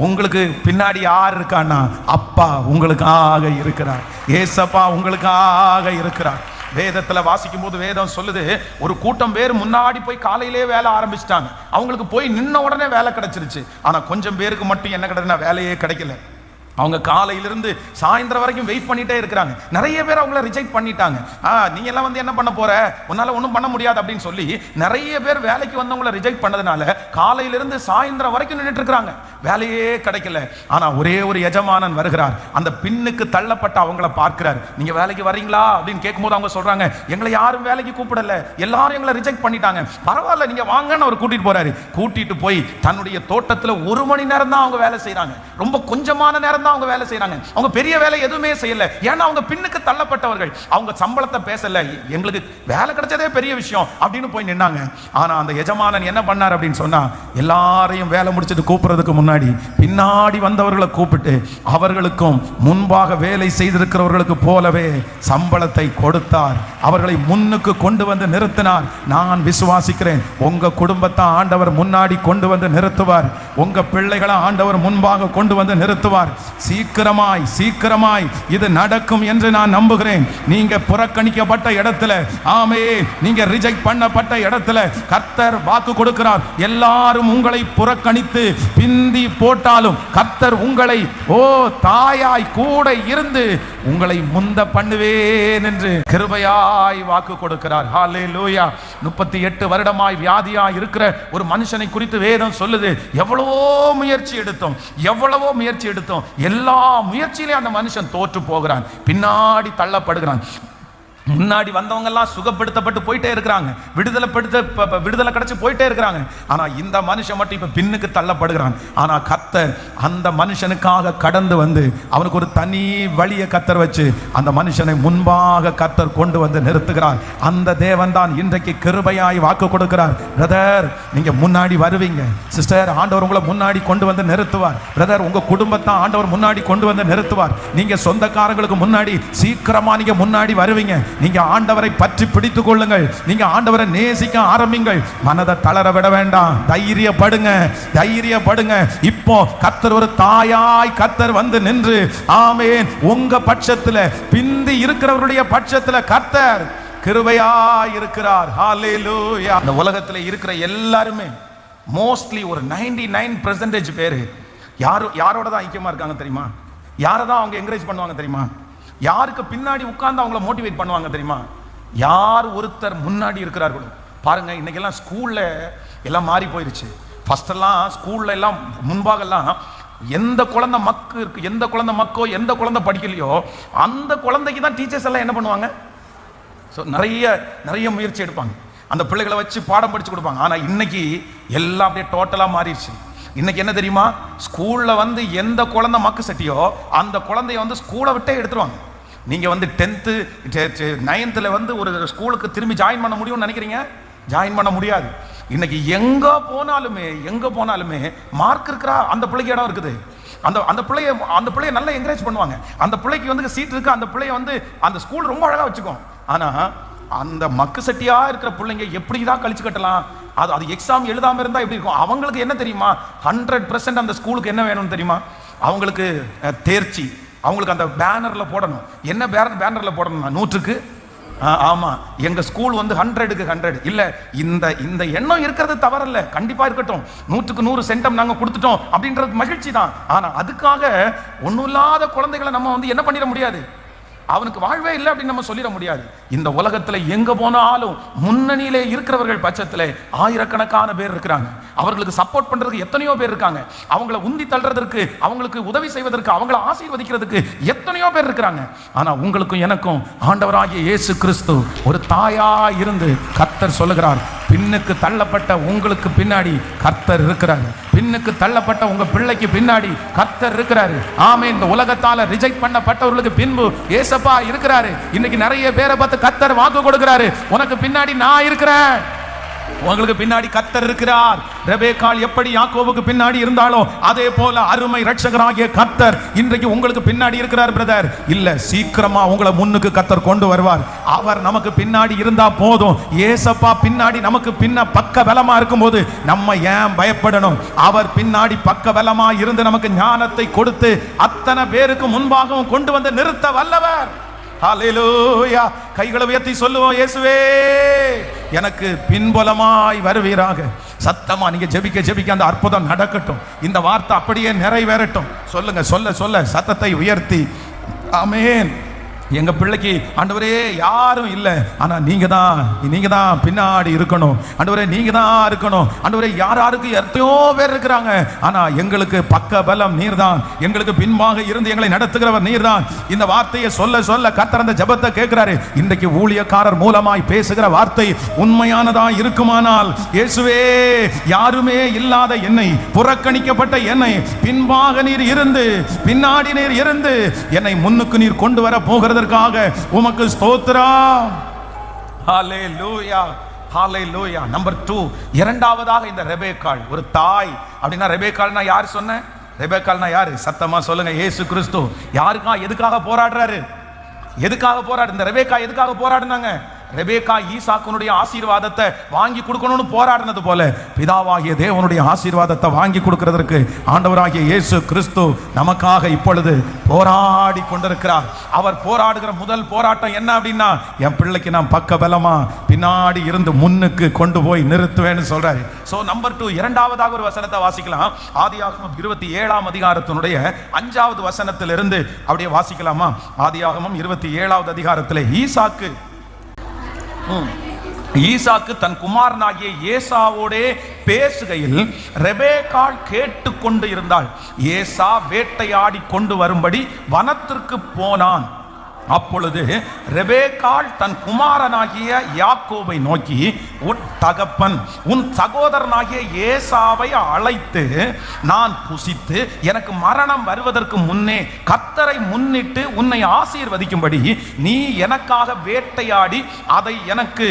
உங்களுக்கு பின்னாடி யார் இருக்கான்னா அப்பா உங்களுக்காக இருக்கிறார். ஏசப்பா உங்களுக்காக இருக்கிறார். வேதத்துல வாசிக்கும் போது வேதம் சொல்லுது, ஒரு கூட்டம் பேர் முன்னாடி போய் காலையிலே வேலை ஆரம்பிச்சிட்டாங்க. அவங்களுக்கு போய் நின்ன உடனே வேலை கிடைச்சிருச்சு. ஆனா கொஞ்சம் பேருக்கு மட்டும் என்ன கிடைச்சுன்னா வேலையே கிடைக்கல. அவங்க காலையிலிருந்து சாயந்தரம் வரைக்கும் வெயிட் பண்ணிட்டே இருக்கிறாங்க. நிறைய பேர் அவங்கள ரிஜெக்ட் பண்ணிட்டாங்க. நீங்க எல்லாம் என்ன பண்ண போற, உன்னால ஒன்றும் பண்ண முடியாது அப்படின்னு சொல்லி நிறைய பேர் வேலைக்கு வந்தவங்களை ரிஜெக்ட் பண்ணதுனால காலையிலிருந்து சாயந்தரம் வரைக்கும் நின்றுட்டு இருக்கிறாங்க, வேலையே கிடைக்கல. ஆனா ஒரே ஒரு எஜமானன் வருகிறார், அந்த பின்னுக்கு தள்ளப்பட்ட அவங்கள பார்க்கிறார். நீங்க வேலைக்கு வரீங்களா அப்படின்னு கேட்கும்போது அவங்க சொல்றாங்க, எங்களை யாரும் வேலைக்கு கூப்பிடல, எல்லாரும் எங்களை ரிஜெக்ட் பண்ணிட்டாங்க, பரவாயில்ல நீங்க வாங்கன்னு அவர் கூட்டிட்டு போறாரு. கூட்டிட்டு போய் தன்னுடைய தோட்டத்துல 1 மணி நேரம் தான் அவங்க வேலை செய்யறாங்க. ரொம்ப கொஞ்சமான நேரம் தான் அவங்க வேலை செய்யறாங்க. அவங்க பெரிய வேலை எதுவுமே செய்யல. ஏன்னா அவங்க பின்னுக்கு தள்ளப்பட்டவர்கள். அவங்க சம்பளத்தை பேசல, எங்களுக்கு வேலை கிடைச்சதே பெரிய விஷயம் அப்படின்னு போய் நின்னாங்க. ஆனா அந்த எஜமானன் என்ன பண்ணார் அப்படின்னு சொன்னா, எல்லாரையும் வேலை முடிச்சுட்டு கூப்பிடுறதுக்கு முன்னாடி பின்னாடி வந்தவர்களை கூப்பிட்டு அவர்களுக்கும் முன்பாக வேலை செய்திருக்கிறவர்களுக்கு போலவே சம்பளத்தை கொடுத்தார். அவர்களை முன்னுக்கு கொண்டு வந்து நிறுத்தினார். நான் விசுவாசிக்கிறேன், உங்க குடும்பத்தை ஆண்டவர் முன்னாடி கொண்டு வந்து நிறுத்துவார். உங்க பிள்ளைகளை ஆண்டவர் முன்பாக கொண்டு வந்து நிறுத்துவார். சீக்கிரமாய் சீக்கிரமாய் இது நடக்கும் என்று நான் நம்புகிறேன். நீங்க புறக்கணிக்கப்பட்ட இடத்துல, ஆமே, நீங்க ரிஜெக்ட் பண்ணப்பட்ட இடத்துல கர்த்தர் வாக்கு கொடுக்கிறார். எல்லாரும் உங்களை புறக்கணித்து பிந்தி போட்டாலும் கர்த்தர் உங்களை தாயாய் கூட இருந்து உங்களை முந்த பண்ணுவேன் என்று கிருபையாய் வாக்கு கொடுக்கிறார். ஹல்லேலூயா. 38 வருடமாய் வியாதியாய் இருக்கிற ஒரு மனுஷனை குறித்து வேதம் சொல்லுது, எவ்வளவோ முயற்சி எடுத்தோம், எல்லா முயற்சியிலையும் அந்த மனுஷன் தோற்று போகிறான், பின்னாடி தள்ளப்படுகிறான். முன்னாடி வந்தவங்க எல்லாம் சுகப்படுத்தப்பட்டு போயிட்டே இருக்கிறாங்க, விடுதலை கிடைச்சு போயிட்டே இருக்கிறாங்க. ஆனா இந்த மனுஷன் மட்டும் இப்ப பின்னுக்கு தள்ளப்படுகிறான். ஆனா கர்த்தர் அந்த மனுஷனுக்காக கடந்து வந்து அவனுக்கு ஒரு தனி வழியை கர்த்தர் வச்சு அந்த மனுஷனை முன்பாக கர்த்தர் கொண்டு வந்து நிறுத்துகிறார். அந்த தேவன் தான் இன்றைக்கு கிருபையாய் வாக்கு கொடுக்கிறார். பிரதர், நீங்க முன்னாடி வருவீங்க. சிஸ்டர், ஆண்டவர் உங்களை முன்னாடி கொண்டு வந்து நிறுத்துவார். பிரதர், உங்க குடும்பத்தை ஆண்டவர் முன்னாடி கொண்டு வந்து நிறுத்துவார். நீங்க சொந்தக்காரங்களுக்கு முன்னாடி சீக்கிரமா நீங்க முன்னாடி வருவீங்க. நீங்க ஆண்டவரை பற்றி பிடித்துக் கொள்ளுங்கள். நீங்க ஆண்டவரை நேசிக்க ஆரம்பிங்கள். மனதை தளர விட வேண்டாம். தைரியப்படுங்க. இப்போ கர்த்தர் ஒரு தாயாய் கர்த்தர் வந்து நின்று, ஆமென், உங்க பட்சத்துல, பிந்தி இருக்கிறவருடைய பட்சத்துல கர்த்தர் கிருபையாய் இருக்கிறார். ஹல்லேலூயா. இந்த உலகத்துல இருக்கிற எல்லாருமே மோஸ்ட்லி ஒரு 99% பேரு யாரோட தான் ஐக்கியமா இருக்காங்க தெரியுமா? யாரை தான் அவங்க என்கரேஜ் பண்ணுவாங்க தெரியுமா? யாருக்கு பின்னாடி உட்கார்ந்து அவங்கள மோட்டிவேட் பண்ணுவாங்க தெரியுமா? யார் ஒருத்தர் முன்னாடி இருக்கிறார்களோ. பாருங்க, இன்னைக்கெல்லாம் ஸ்கூல்ல எல்லாம் மாறி போயிருச்சு. ஃபர்ஸ்ட் எல்லாம் ஸ்கூல்ல எல்லாம் முன்பாகலாம் எந்த குழந்தை எந்த குழந்தை படிக்கலையோ அந்த குழந்தைக்கு தான் டீச்சர்ஸ் எல்லாம் என்ன பண்ணுவாங்க, நிறைய முயற்சி எடுப்பாங்க. அந்த பிள்ளைகளை வச்சு பாடம் படிச்சு கொடுப்பாங்க. ஆனா இன்னைக்கு எல்லாம் அப்படியே டோட்டலா மாறிடுச்சு. இன்னைக்கு என்ன தெரியுமா? ஸ்கூல்ல வந்து எந்த குழந்தை மக்கு சட்டியோ அந்த குழந்தைய வந்து ஸ்கூலை விட்டே எடுத்துருவாங்க. நீங்க வந்து 10th 9th வந்து ஒரு ஸ்கூலுக்கு திரும்பி ஜாயின் பண்ண முடியும்னு நினைக்கிறீங்க? ஜாயின் பண்ண முடியாது. இன்னைக்கு எங்க போனாலுமே மார்க் இருக்கிறா அந்த பிள்ளைக்கு இடம் இருக்குது. அந்த பிள்ளைய நல்லா என்கரேஜ் பண்ணுவாங்க. அந்த பிள்ளைக்கு வந்து சீட் இருக்கு, அந்த பிள்ளைய வந்து அந்த ஸ்கூல் ரொம்ப அழகா வச்சுக்கும். ஆனா அந்த மக்கு சட்டியா இருக்கிற பிள்ளைங்க எப்படிதான் கழிச்சு கட்டலாம்? அது எக்ஸாம் எழுதாம இருந்தா எப்படி இருக்கும்? அவங்களுக்கு என்ன தெரியுமா? 100% அந்த ஸ்கூலுக்கு என்ன வேணும்னு தெரியுமா? அவங்களுக்கு தேர்ச்சி. அவங்களுக்கு அந்த பேனர்ல போடணும். என்ன பேனர்ல போடணும்? 100க்கு ஆமா, எங்க ஸ்கூல் வந்து 100க்கு 100 இல்ல. இந்த எண்ணம் இருக்கிறது தவறல்ல, கண்டிப்பா இருக்கட்டும். 100க்கு 100 சென்டம் நாங்க கொடுத்துட்டோம் அப்படின்றது மகிழ்ச்சி தான். ஆனா அதுக்காக ஒண்ணும் இல்லாத குழந்தைகளை நம்ம வந்து என்ன பண்ணிட முடியாது. அவனுக்கு வாழ்வே இல்லை அப்படின்னு நம்ம சொல்லிட முடியாது. இந்த உலகத்துல எங்க போனாலும் முன்னணியிலே இருக்கிறவர்கள் பட்சத்துல ஆயிரக்கணக்கான பேர் இருக்கிறாங்க. அவர்களுக்கு சப்போர்ட் பண்றதுக்கு எத்தனையோ பேர் இருக்காங்க. அவங்களை உந்தி தள்ளுறதற்கு, அவங்களுக்கு உதவி செய்வதற்கு, அவங்களை ஆசீர்வதிக்கிறதுக்கு எத்தனையோ பேர் இருக்கிறாங்க. ஆனா உங்களுக்கும் எனக்கும் ஆண்டவராகிய இயேசு கிறிஸ்து ஒரு தாயா இருந்து கர்த்தர் சொல்லுகிறார், பின்னுக்கு தள்ளப்பட்ட உங்களுக்கு பின்னாடி கர்த்தர் இருக்கிறார். பின்னுக்கு தள்ளப்பட்ட உங்க பிள்ளைக்கு பின்னாடி கர்த்தர் இருக்கிறாரு. ஆமென். இந்த உலகத்தால ரிஜெக்ட் பண்ணப்பட்டவர்களுக்கு பின்பு ஏசப்பா இருக்கிறாரு. இன்னைக்கு நிறைய பேரை பார்த்து கர்த்தர் வாக்கு கொடுக்கிறாரு, உனக்கு பின்னாடி நான் இருக்கிறேன். உங்களுக்கு பின்னாடி கர்த்தர் இருக்கிறார். ரெபெக்காள் எப்படி யாக்கோபுக்கு பின்னாடி இருந்தாலோ அதே போல அருமை இரட்சகராகிய கர்த்தர் இன்றைக்கு உங்களுக்கு பின்னாடி இருக்கிறார். பிரதர், இல்ல, சீக்கிரமா உங்களை முன்னுக்கு கர்த்தர் கொண்டு வருவார். அவர் நமக்கு பின்னாடி இருந்தா போதும். ஏசப்பா பின்னாடி நமக்கு பக்க பலமா இருக்கும்போது நம்ம ஏன் பயப்படணும்? அவர் பின்னாடி பக்க பலமா இருந்து நமக்கு ஞானத்தை கொடுத்து அத்தனை பேருக்கு முன்பாகவும் கொண்டு வந்து நிறுத்த வல்லவர். ஹல்லேலூயா. கைகளை உயர்த்தி சொல்லுவோம், இயேசுவே எனக்கு பின்புலமாய் வருவீராக. சத்தமா நீங்க ஜெபிக்க அந்த அற்புதம் நடக்கட்டும். இந்த வார்த்தை அப்படியே நிறைவேறட்டும். சொல்லுங்க, சொல்ல சத்தத்தை உயர்த்தி ஆமென். எங்க பிள்ளைக்கு ஆண்டவரே யாரும் இல்லை, ஆனா நீங்க தான் பின்னாடி இருக்கணும் ஆண்டவரே, நீங்க தான் இருக்கணும் ஆண்டவரே. யாருக்கு எத்தனையோ பேர் இருக்கிறாங்க, ஆனா எங்களுக்கு பக்க பலம் நீர்தான், எங்களுக்கு பின்பாக இருந்து எங்களை நடத்துகிறவர் நீர்தான். இந்த வார்த்தையை சொல்ல சொல்ல கர்த்தர் அந்த ஜெபத்தை கேட்கிறாரு. இன்றைக்கு ஊழியக்காரர் மூலமாய் பேசுகிற வார்த்தை உண்மையானதா இருக்குமானால், இயேசுவே யாருமே இல்லாத என்னை, புறக்கணிக்கப்பட்ட என்னை, பின்பாக நீர் இருந்து பின்னாடி நீர் இருந்து என்னை முன்னுக்கு நீர் கொண்டு வர போகிறது உமக்கு ஸ்தோத்திரம். ஹல்லேலூயா, ஹல்லேலூயா. நம்பர் 2, இரண்டாவதாக இந்த ரெபெக்காள் ஒரு தாய். அப்படின்னா ரெபெக்காள்னா யார் சொன்ன? ரெபெக்காள்னா யாரு? சத்தமா சொல்லுங்க. இயேசு கிறிஸ்து. யாருக்கா எதுக்காக போராடுறாரு? எதுக்காக போராடு? இந்த ரெபெக்கா எதுக்காக போராடினாங்க? ரெபெக்கா ஈசாக்குனுடைய ஆசீர்வாதத்தை வாங்கி கொடுக்கணும்னு போராடினது போல பிதாவாகிய தேவனுடைய ஆசீர்வாதத்தை வாங்கி கொடுக்கிறதற்கு ஆண்டவராகிய இயேசு கிறிஸ்து நமக்காக இப்பொழுது போராடி கொண்டிருக்கிறார். அவர் போராடுகிற முதல் போராட்டம் என்ன அப்படின்னா, என் பிள்ளைக்கு நான் பக்க பலமா பின்னாடி இருந்து முன்னுக்கு கொண்டு போய் நிறுத்துவேன்னு சொல்றாரு. சோ நம்பர் 2, இரண்டாவதாக ஒரு வசனத்தை வாசிக்கலாம். ஆதியாகமம் 27ஆம் அதிகாரத்தினுடைய 5வது வசனத்திலிருந்து அப்படியே வாசிக்கலாமா? ஆதியாகமம் 27வது அதிகாரத்தில் ஈசாக்கு தன் குமாரனாகிய ஏசாவோடே பேசுகையில் ரெபெக்காள் கேட்டுக்கொண்டு இருந்தாள். ஏசா வேட்டையாடி கொண்டு வரும்படி வனத்திற்கு போனான். அப்பொழுது ரெபெக்காள் தன் குமாரனாகிய யாக்கோபை நோக்கி, உன் தகப்பன் உன் சகோதரனாகிய ஏசாவை அழைத்து நான் புசித்து எனக்கு மரணம் வருவதற்கு முன்னே கர்த்தரை முன்னிட்டு உன்னை ஆசீர்வதிக்கும்படி நீ எனக்காக வேட்டையாடி அதை எனக்கு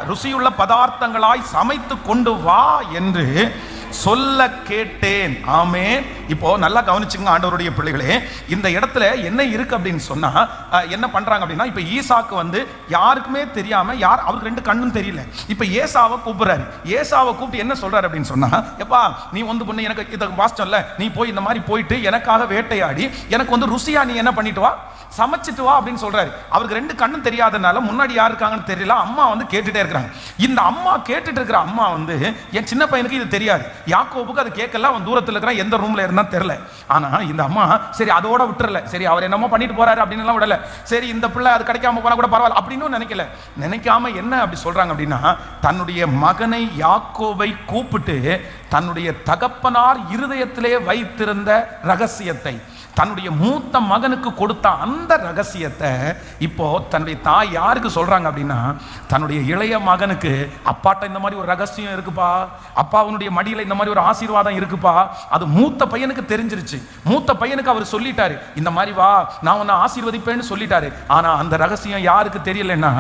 ருசியுள்ள பதார்த்தங்களாய் சமைத்து கொண்டு வா என்று சொல்ல கேட்டேன். ஆமென். இப்போ நல்லா கவனிச்சுங்க ஆண்டவருடைய பிள்ளைகளே. இந்த இடத்துல என்ன இருக்கு அப்படின்னு சொன்னா, என்ன பண்றாங்க அப்படின்னா, இப்ப ஈசாக்கு யாருக்குமே தெரியாம, அவருக்கு 2 கண்ணும் தெரியல. இப்ப ஏசாவை கூப்பிடுறாரு. ஏசாவை கூப்பிட்டு என்ன சொல்றாரு அப்படின்னு சொன்னா, எப்பா நீ பொண்ணு எனக்கு இதை வாசிச்சோம்ல, நீ போய் இந்த மாதிரி போயிட்டு எனக்காக வேட்டையாடி எனக்கு ருசியா நீ என்ன பண்ணிட்டு வா, சமைச்சிட்டு வா அப்படின்னு சொல்றாரு. அவருக்கு 2 கண்ணும் தெரியாதனால முன்னாடி யார் இருக்காங்கன்னு தெரியல. அம்மா கேட்டுட்டே இருக்கிறாங்க. இந்த அம்மா கேட்டுட்டு இருக்கிற அம்மா என் சின்ன பையனுக்கு இது தெரியாது, யாக்கோபுக்கு அது கேட்கல, அவன் தூரத்தில் இருக்கிறான், எந்த ரூம்ல இருந்தா தெரியல. ஆனா இந்த அம்மா சரி அதோட விட்டுறல, சரி அவர் என்னமோ பண்ணிட்டு போறாரு அப்படின்னு எல்லாம் விடல, சரி இந்த பிள்ளை அது கிடைக்காம போனா கூட பரவாயில்ல அப்படின்னு நினைக்காம என்ன அப்படி சொல்றாங்க அப்படின்னா, தன்னுடைய மகனை யாக்கோபை கூப்பிட்டு தன்னுடைய தகப்பனார் இருதயத்திலே வைத்திருந்த ரகசியத்தை, தன்னுடைய மூத்த மகனுக்கு கொடுத்த அந்த ரகசியத்தை இப்போ தன்னுடைய தாய் யாருக்கு சொல்றாங்க அப்படின்னா, தன்னுடைய இளைய மகனுக்கு, அப்பாட்ட இந்த மாதிரி ஒரு ரகசியம் இருக்குப்பா, அப்பாவுடைய மடியில இந்த மாதிரி ஒரு ஆசீர்வாதம் இருக்குப்பா, அது மூத்த பையனுக்கு தெரிஞ்சிருச்சு. மூத்த பையனுக்கு அவர் சொல்லிட்டாரு, இந்த மாதிரி வா நான் உன்னை ஆசீர்வதிப்பேன்னு சொல்லிட்டாரு. ஆனா அந்த ரகசியம் யாருக்கு தெரியலன்னா,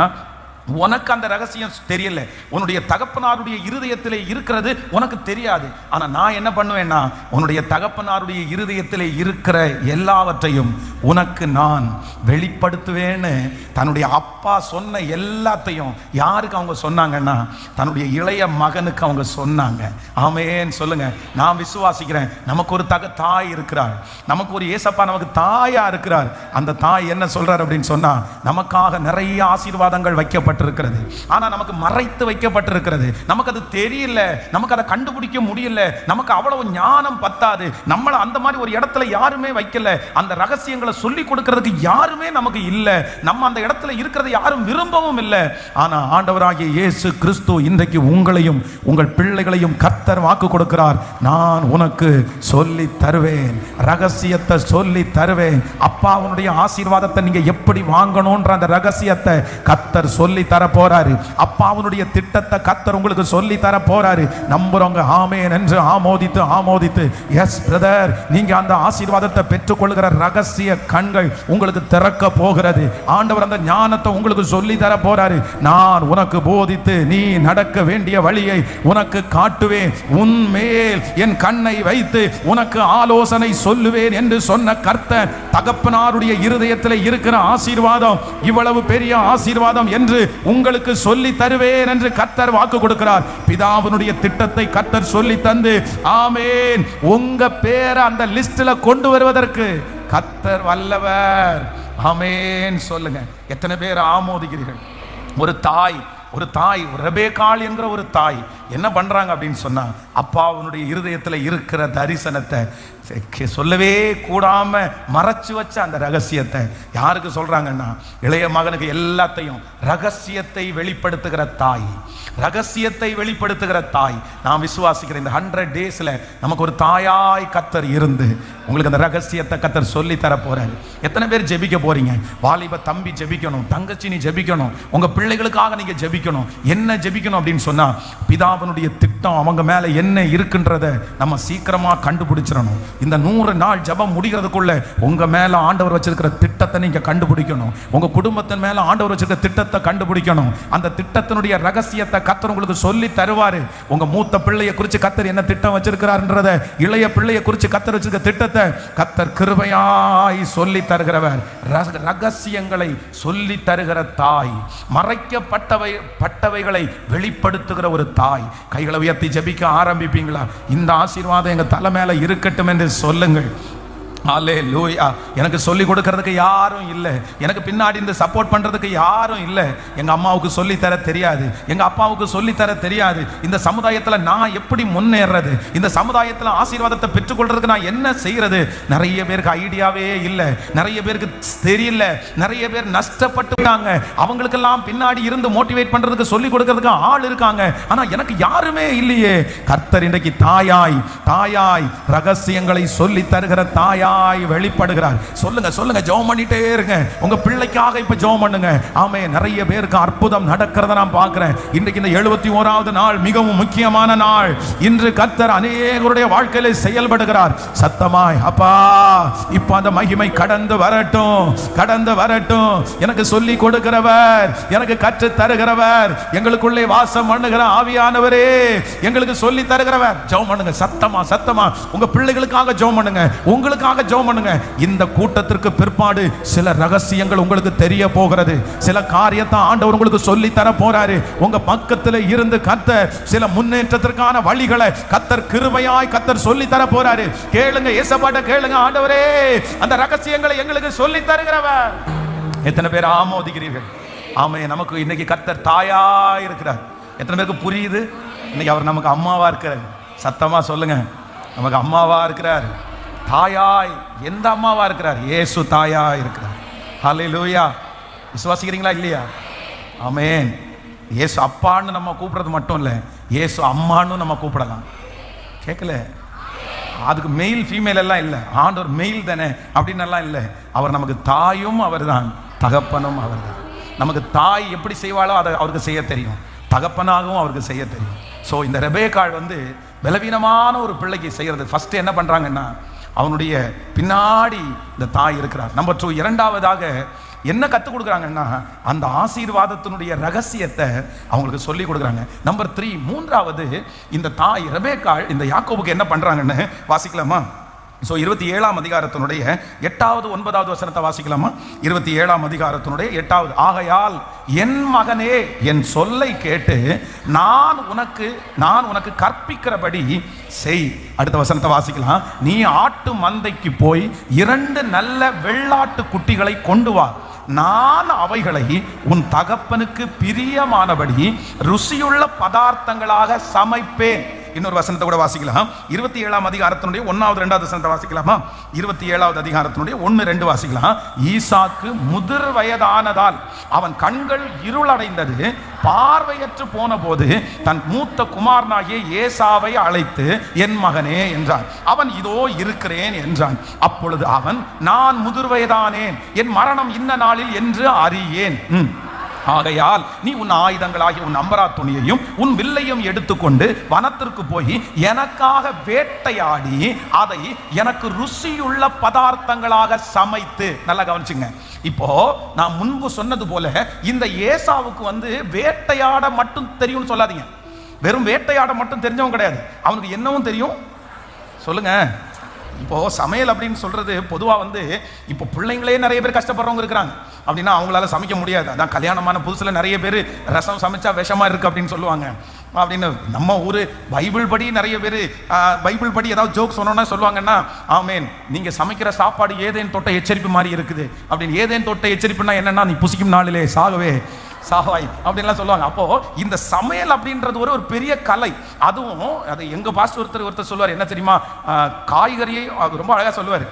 உனக்கு அந்த ரகசியம் தெரியல, உன்னுடைய தகப்பனாருடைய இருதயத்திலே இருக்கிறது உனக்கு தெரியாது. ஆனா நான் என்ன பண்ணுவேன்னா, உன்னுடைய தகப்பனாருடைய இருதயத்திலே இருக்கிற எல்லாவற்றையும் உனக்கு நான் வெளிப்படுத்துவேன்னு தன்னுடைய அப்பா சொன்ன எல்லாத்தையும் யாருக்கு அவங்க சொன்னாங்கன்னா, தன்னுடைய இளைய மகனுக்கு அவங்க சொன்னாங்க. ஆமென் சொல்லுங்க. நான் விசுவாசிக்கிறேன், நமக்கு ஒரு தாய் இருக்கிறார், நமக்கு ஒரு ஏசப்பா நமக்கு தாயா இருக்கிறார். அந்த தாய் என்ன சொல்றார் அப்படின்னு சொன்னா, நமக்காக நிறைய ஆசீர்வாதங்கள் வைக்கப்பட்டிருக்கிறது, ஆனா நமக்கு மறைத்து வைக்கப்பட்டிருக்கிறது. நமக்கு அது தெரியல, நமக்கு அதை கண்டுபிடிக்க முடியல, நமக்கு அவ்வளவு ஞானம் பத்தாது, நம்மள அந்த மாதிரி ஒரு இடத்துல யாருமே வைக்கல, அந்த ரகசியங்களை சொல்லி கொடுக்கிறதுக்கு யாருமே நமக்கு இல்ல, நம்ம அந்த இடத்துல இருக்கிறது யாரும் விரும்பவும் இல்லை. ஆனா ஆண்டவராகிய இயேசு கிறிஸ்து இன்றைக்கு உங்களையும் உங்கள் பிள்ளைகளையும் கர்த்தர் வாக்கு கொடுக்கிறார், நான் உனக்கு சொல்லி தருவேன், ரகசியத்தை சொல்லி தருவேன். அப்பாவுடைய ஆசீர்வாதத்தை நீங்க எப்படி வாங்கணும்ன்ற அந்த ரகசியத்தை கர்த்தர் சொல்லி தர போறாரு. அப்பாவுடைய திட்டத்தை கர்த்தர் உங்களுக்கு சொல்லி தர போறாரு. நம்புறவங்க ஆமென் என்று ஆமோதித்து எஸ் பிரதர், நீங்க அந்த ஆசீர்வாதத்தை பெற்றுக்கொள்கிற ரகசிய கண்கள் உங்களுக்கு திறக்க போகிறது. ஆண்டவர் அந்த ஞானத்தை உங்களுக்கு சொல்லி தர போறாரு. நான் உனக்கு போதித்து நீ நடக்க வேண்டிய வழியை உனக்கு காட்டுவேன், உன்மேல் என் கண்ணை வைத்து உனக்கு ஆலோசனை சொல்லுவேன் என்று சொன்ன கர்த்தர், தகப்பனாருடைய இருதயத்தில் இருக்கிற ஆசீர்வாதம் இவ்வளவு பெரிய ஆசீர்வாதம் என்று உங்களுக்கு சொல்லி தருவேன் என்று கர்த்தர் வாக்கு கொடுக்கிறார். பிதாவினுடைய திட்டத்தை கர்த்தர் சொல்லி தந்து, ஆமென், உங்க பேரை அந்த லிஸ்ட்ல கொண்டு வருவதற்கு கர்த்தர் வல்லவர். ஆமென் சொல்லுங்க. எத்தனை பேர் ஆமோதிக்கிறீர்கள்? ஒரு தாய் ரெபெக்காள் என்கிற ஒரு தாய் என்ன பண்றாங்க அப்படின்னு சொன்னா, அப்பாவுடைய இருதயத்தில் இருக்கிற தரிசனத்தை சொல்லவே கூடாம மறைச்சு வச்ச அந்த ரகசியத்தை யாருக்கு சொல்றாங்கன்னா, இளைய மகனுக்கு எல்லாத்தையும் ரகசியத்தை வெளிப்படுத்துகிற தாய், ரகசியத்தை வெளிப்படுத்துகிற தாய். நான் விசுவாசிக்கிறேன் இந்த 100 டேஸ்ல நமக்கு ஒரு தாயாய் கர்த்தர் இருந்து உங்களுக்கு அந்த ரகசியத்தை கர்த்தர் சொல்லி தர போறாரு. எத்தனை பேர் ஜெபிக்க போறீங்க? வாலிப தம்பி ஜெபிக்கணும், தங்கச்சி நீ ஜெபிக்கணும், உங்க பிள்ளைகளுக்காக நீங்க ஜெபிக்கணும். என்ன ஜெபிக்கணும் அப்படின்னு சொன்னா, பிதாவினுடைய திட்டம் அவங்க மேல என்ன இருக்குன்றத நம்ம சீக்கிரமா கண்டுபிடிச்சிடணும். இந்த 100 நாள் ஜெபம் முடிகிறதுக்குள்ள உங்க மேல ஆண்டவர் வச்சிருக்கிற திட்டத்தை நீங்க கண்டுபிடிக்கணும். உங்க குடும்பத்தின் மேல ஆண்டவர் வச்சிருக்கிற திட்டத்தை கண்டுபிடிக்கணும். அந்த திட்டத்தினுடைய ரகசியத்தை கர்த்தர் உங்களுக்கு சொல்லி தருவாரு. உங்க மூத்த பிள்ளையை குறித்து கர்த்தர் என்ன திட்டம் வச்சிருக்கிறார்ன்றத, இளைய பிள்ளையை குறித்து கர்த்தர் வச்சிருக்கிற திட்டத்தை கர்த்தர் கிருபையாய் சொல்லி தருகிறவர். ரகசியங்களை சொல்லி தருகிற தாய், மறைக்கப்பட்டவைகளை வெளிப்படுத்துகிற ஒரு தாய். கைகளை உயர்த்தி ஜெபிக்க ஆரம்பிப்பீங்களா? இந்த ஆசீர்வாதம் எங்க தலை மேல இருக்கட்டும் என்று சொல்லுங்கள். அல்லேலூயா. எனக்கு சொல்லி கொடுக்கிறதுக்கு யாரும் இல்லை, எனக்கு பின்னாடி இந்த சப்போர்ட் பண்றதுக்கு யாரும் இல்லை. எங்க அம்மாவுக்கு சொல்லி தர தெரியாது, எங்க அப்பாவுக்கு சொல்லி தர தெரியாது. இந்த சமுதாயத்தில் நான் எப்படி முன்னேறது, இந்த சமுதாயத்தில் ஆசீர்வாதத்தை பெற்றுக்கொள்றதுக்கு நான் என்ன செய்யறது? நிறைய பேருக்கு ஐடியாவே இல்லை, நிறைய பேருக்கு தெரியல, நிறைய பேர் நஷ்டப்பட்டுட்டாங்க. அவங்களுக்கெல்லாம் பின்னாடி இருந்து மோட்டிவேட் பண்றதுக்கு சொல்லி கொடுக்கிறதுக்கு ஆள் இருக்காங்க, ஆனா எனக்கு யாருமே இல்லையே. கர்த்தர் இன்றைக்கு தாயாய் ரகசியங்களை சொல்லி தருகிற தாயாய் வெளிப்படுகிறார். சொல்லுங்க சொல்லுங்க, ஜெபம் பண்ணிட்டே இருங்க. உங்க பிள்ளைக்காக இப்ப ஜெபம் பண்ணுங்க. ஆமே, நிறைய பேருக்கு அற்புதம் நடக்கிறத நான் பார்க்கிறேன். இன்றைக்கு இந்த 71வது நாள் மிகவும் முக்கியமான நாள். இன்று கர்த்தர் அநேகருடைய வாழ்க்கையில செயல்படுகிறார். சத்தமாய் அப்பா, இப்ப அந்த மகிமை கடந்து வரட்டும், கடந்து வரட்டும். எனக்கு சொல்லி கொடுக்கிறவர், எனக்கு கற்று தருகிறவர், எங்களுக்குள்ளே வாசம் பண்ணுகிற ஆவியானவரே, எங்களுக்கு சொல்லி தருகிறவர். ஜெபம் பண்ணுங்க, சத்தமா சத்தமா உங்க பிள்ளைகளுக்காக ஜெபம் பண்ணுங்க, உங்களுக்காக ஜெபம் பண்ணுங்க. இந்த கூட்டத்திற்கு பிற்பாடு சில ரகசியங்கள் உங்களுக்கு தெரிய போகிறது. சில காரியத்தை ஆண்டவர் உங்களுக்கு சொல்லி தர போறாரு. உங்க பக்கத்தில் இருந்து கர்த்தர் சில முன்னேற்றத்திற்கான வழிகளை கர்த்தர் கிருபையாய் கர்த்தர் சொல்லி தர போறாரு. கேளுங்க, இயேசுவாட்ட கேளுங்க, ஆண்டவரே அந்த ரகசியங்களை எங்களுக்கு சொல்லி தருகிறவர். எத்தனை பேர் ஆமோதிக்கிறீர்கள்? ஆமே, நமக்கு இன்னைக்கு கர்த்தர் தாயா இருக்கிறார். எத்தனை பேருக்கு புரியுது? இன்னைக்கு அவர் நமக்கு அம்மாவா இருக்கிறார். சத்தமா சொல்லுங்க, நமக்கு அம்மாவா இருக்கிறார். தாயாய் எந்த அம்மாவா இருக்கிறார்? இயேசு தாயா இருக்கிறார். ஹல்லேலூயா. விசுவாசிக்கிறீங்களா இல்லையா? ஆமென். இயேசு அப்பான்னு நம்ம கூப்பிடுறது மட்டும் இல்லை, இயேசு அம்மான்னு நம்ம கூப்பிடலாம். கேட்கல? அதுக்கு மெயில் ஃபீமேல் எல்லாம் இல்லை, ஆண்டவர் மெயில் தானே அப்படின்னு எல்லாம் இல்லை. அவர் நமக்கு தாயும் அவர் தான், தகப்பனும் அவர் தான். நமக்கு தாய் எப்படி செய்வாளோ அதை அவருக்கு செய்ய தெரியும், தகப்பனாகவும் அவருக்கு செய்ய தெரியும். ஸோ இந்த ரெபேக்காள் பலவீனமான ஒரு பிள்ளைக்கு செய்யறது ஃபர்ஸ்ட் என்ன பண்றாங்கன்னா, அவனுடைய பின்னாடி இந்த தாய் இருக்கிறார். நம்பர் 2, இரண்டாவதாக என்ன கற்றுக் கொடுக்குறாங்கன்னா, அந்த ஆசீர்வாதத்தினுடைய ரகசியத்தை அவங்களுக்கு சொல்லி கொடுக்குறாங்க. நம்பர் 3, மூன்றாவது, இந்த தாய் ரெபேக்காள் இந்த யாக்கோபுக்கு என்ன பண்றாங்கன்னு வாசிக்கலாமா? ஸோ 27ஆம் அதிகாரத்தினுடைய 8வது 9வது வசனத்தை வாசிக்கலாமா? 27ஆம் அதிகாரத்தினுடைய 8வது. ஆகையால் என் மகனே, என் சொல்லை கேட்டு நான் உனக்கு கற்பிக்கிறபடி செய். அடுத்த வசனத்தை வாசிக்கலாம். நீ ஆட்டு மந்தைக்கு போய் 2 நல்ல வெள்ளாட்டு குட்டிகளை கொண்டு வா. நான் அவைகளை உன் தகப்பனுக்கு பிரியமானபடி ருசியுள்ள பதார்த்தங்களாக சமைப்பேன். இன்னொரு வசனத்தை கூட வாசிக்கலாம். 27ஆம் அதிகாரத்தினுடைய 1வது 2வது வசனத்தை வாசிக்கலாமா? 27வது அதிகாரத்தினுடைய 1, 2 வாசிக்கலாம். ஈசாக்கு முதிர் வயதானதால் அவன் கண்கள் இருளடைந்தது, பார்வையற்று போன போது தன் மூத்த குமாரனாகிய ஏசாவை அழைத்து என் மகனே என்றான். அவன் இதோ இருக்கிறேன் என்றான். அப்பொழுது அவன், நான் முதிர் வயதானேன், என் மரணம் இன்ன நாளில் என்று அறியேன். ஆகையால் நீ உன் ஆயுதங்களாகிய உன் அம்பரா துணியையும் உன் வில்லையும் எடுத்துக்கொண்டு வனத்திற்கு போய் எனக்காக வேட்டையாடி அதை எனக்கு ருசியுள்ள பதார்த்தங்களாக சமைத்து. நல்லா கவனிச்சுங்க. இப்போ நான் முன்பு சொன்னது போல இந்த ஏசாவுக்கு வேட்டையாட மட்டும் தெரியும்னு சொல்லாதீங்க. வெறும் வேட்டையாட மட்டும் தெரிஞ்சவன் கிடையாது, அவனுக்கு என்னவும் தெரியும். சொல்லுங்க. இப்போ சமையல் அப்படின்னு சொல்றது பொதுவா இப்போ பிள்ளைங்களே நிறைய பேர் கஷ்டப்படுறவங்க இருக்கிறாங்க. அப்படின்னா அவங்களால சமைக்க முடியாது. அதான் கல்யாணமான புதுசுல நிறைய பேர் ரசம் சமைச்சா விஷமா இருக்கு அப்படின்னு சொல்லுவாங்க. அப்படின்னு நம்ம ஊர் பைபிள் படி நிறைய பேர் பைபிள் படி ஏதாவது ஜோக் சொன்னோன்னா சொல்லுவாங்கன்னா, ஆமேன், நீங்க சமைக்கிற சாப்பாடு ஏதேன் தொட்ட எச்சரிப்பு மாதிரி இருக்குது அப்படின்னு. ஏதேன் தொட்ட எச்சரிப்புனா என்னன்னா, நீ புசிக்கும் நாளிலே சாகவே சாவாய் அப்படின்லாம் சொல்லுவாங்க. அப்போ இந்த சமையல் அப்படின்றது ஒரு பெரிய கலை. அதுவும் அது எங்க பாஸ்டர் ஒருத்தர் சொல்லுவார், என்ன தெரியுமா, காய்கறியை ரொம்ப அழகா சொல்லுவார்,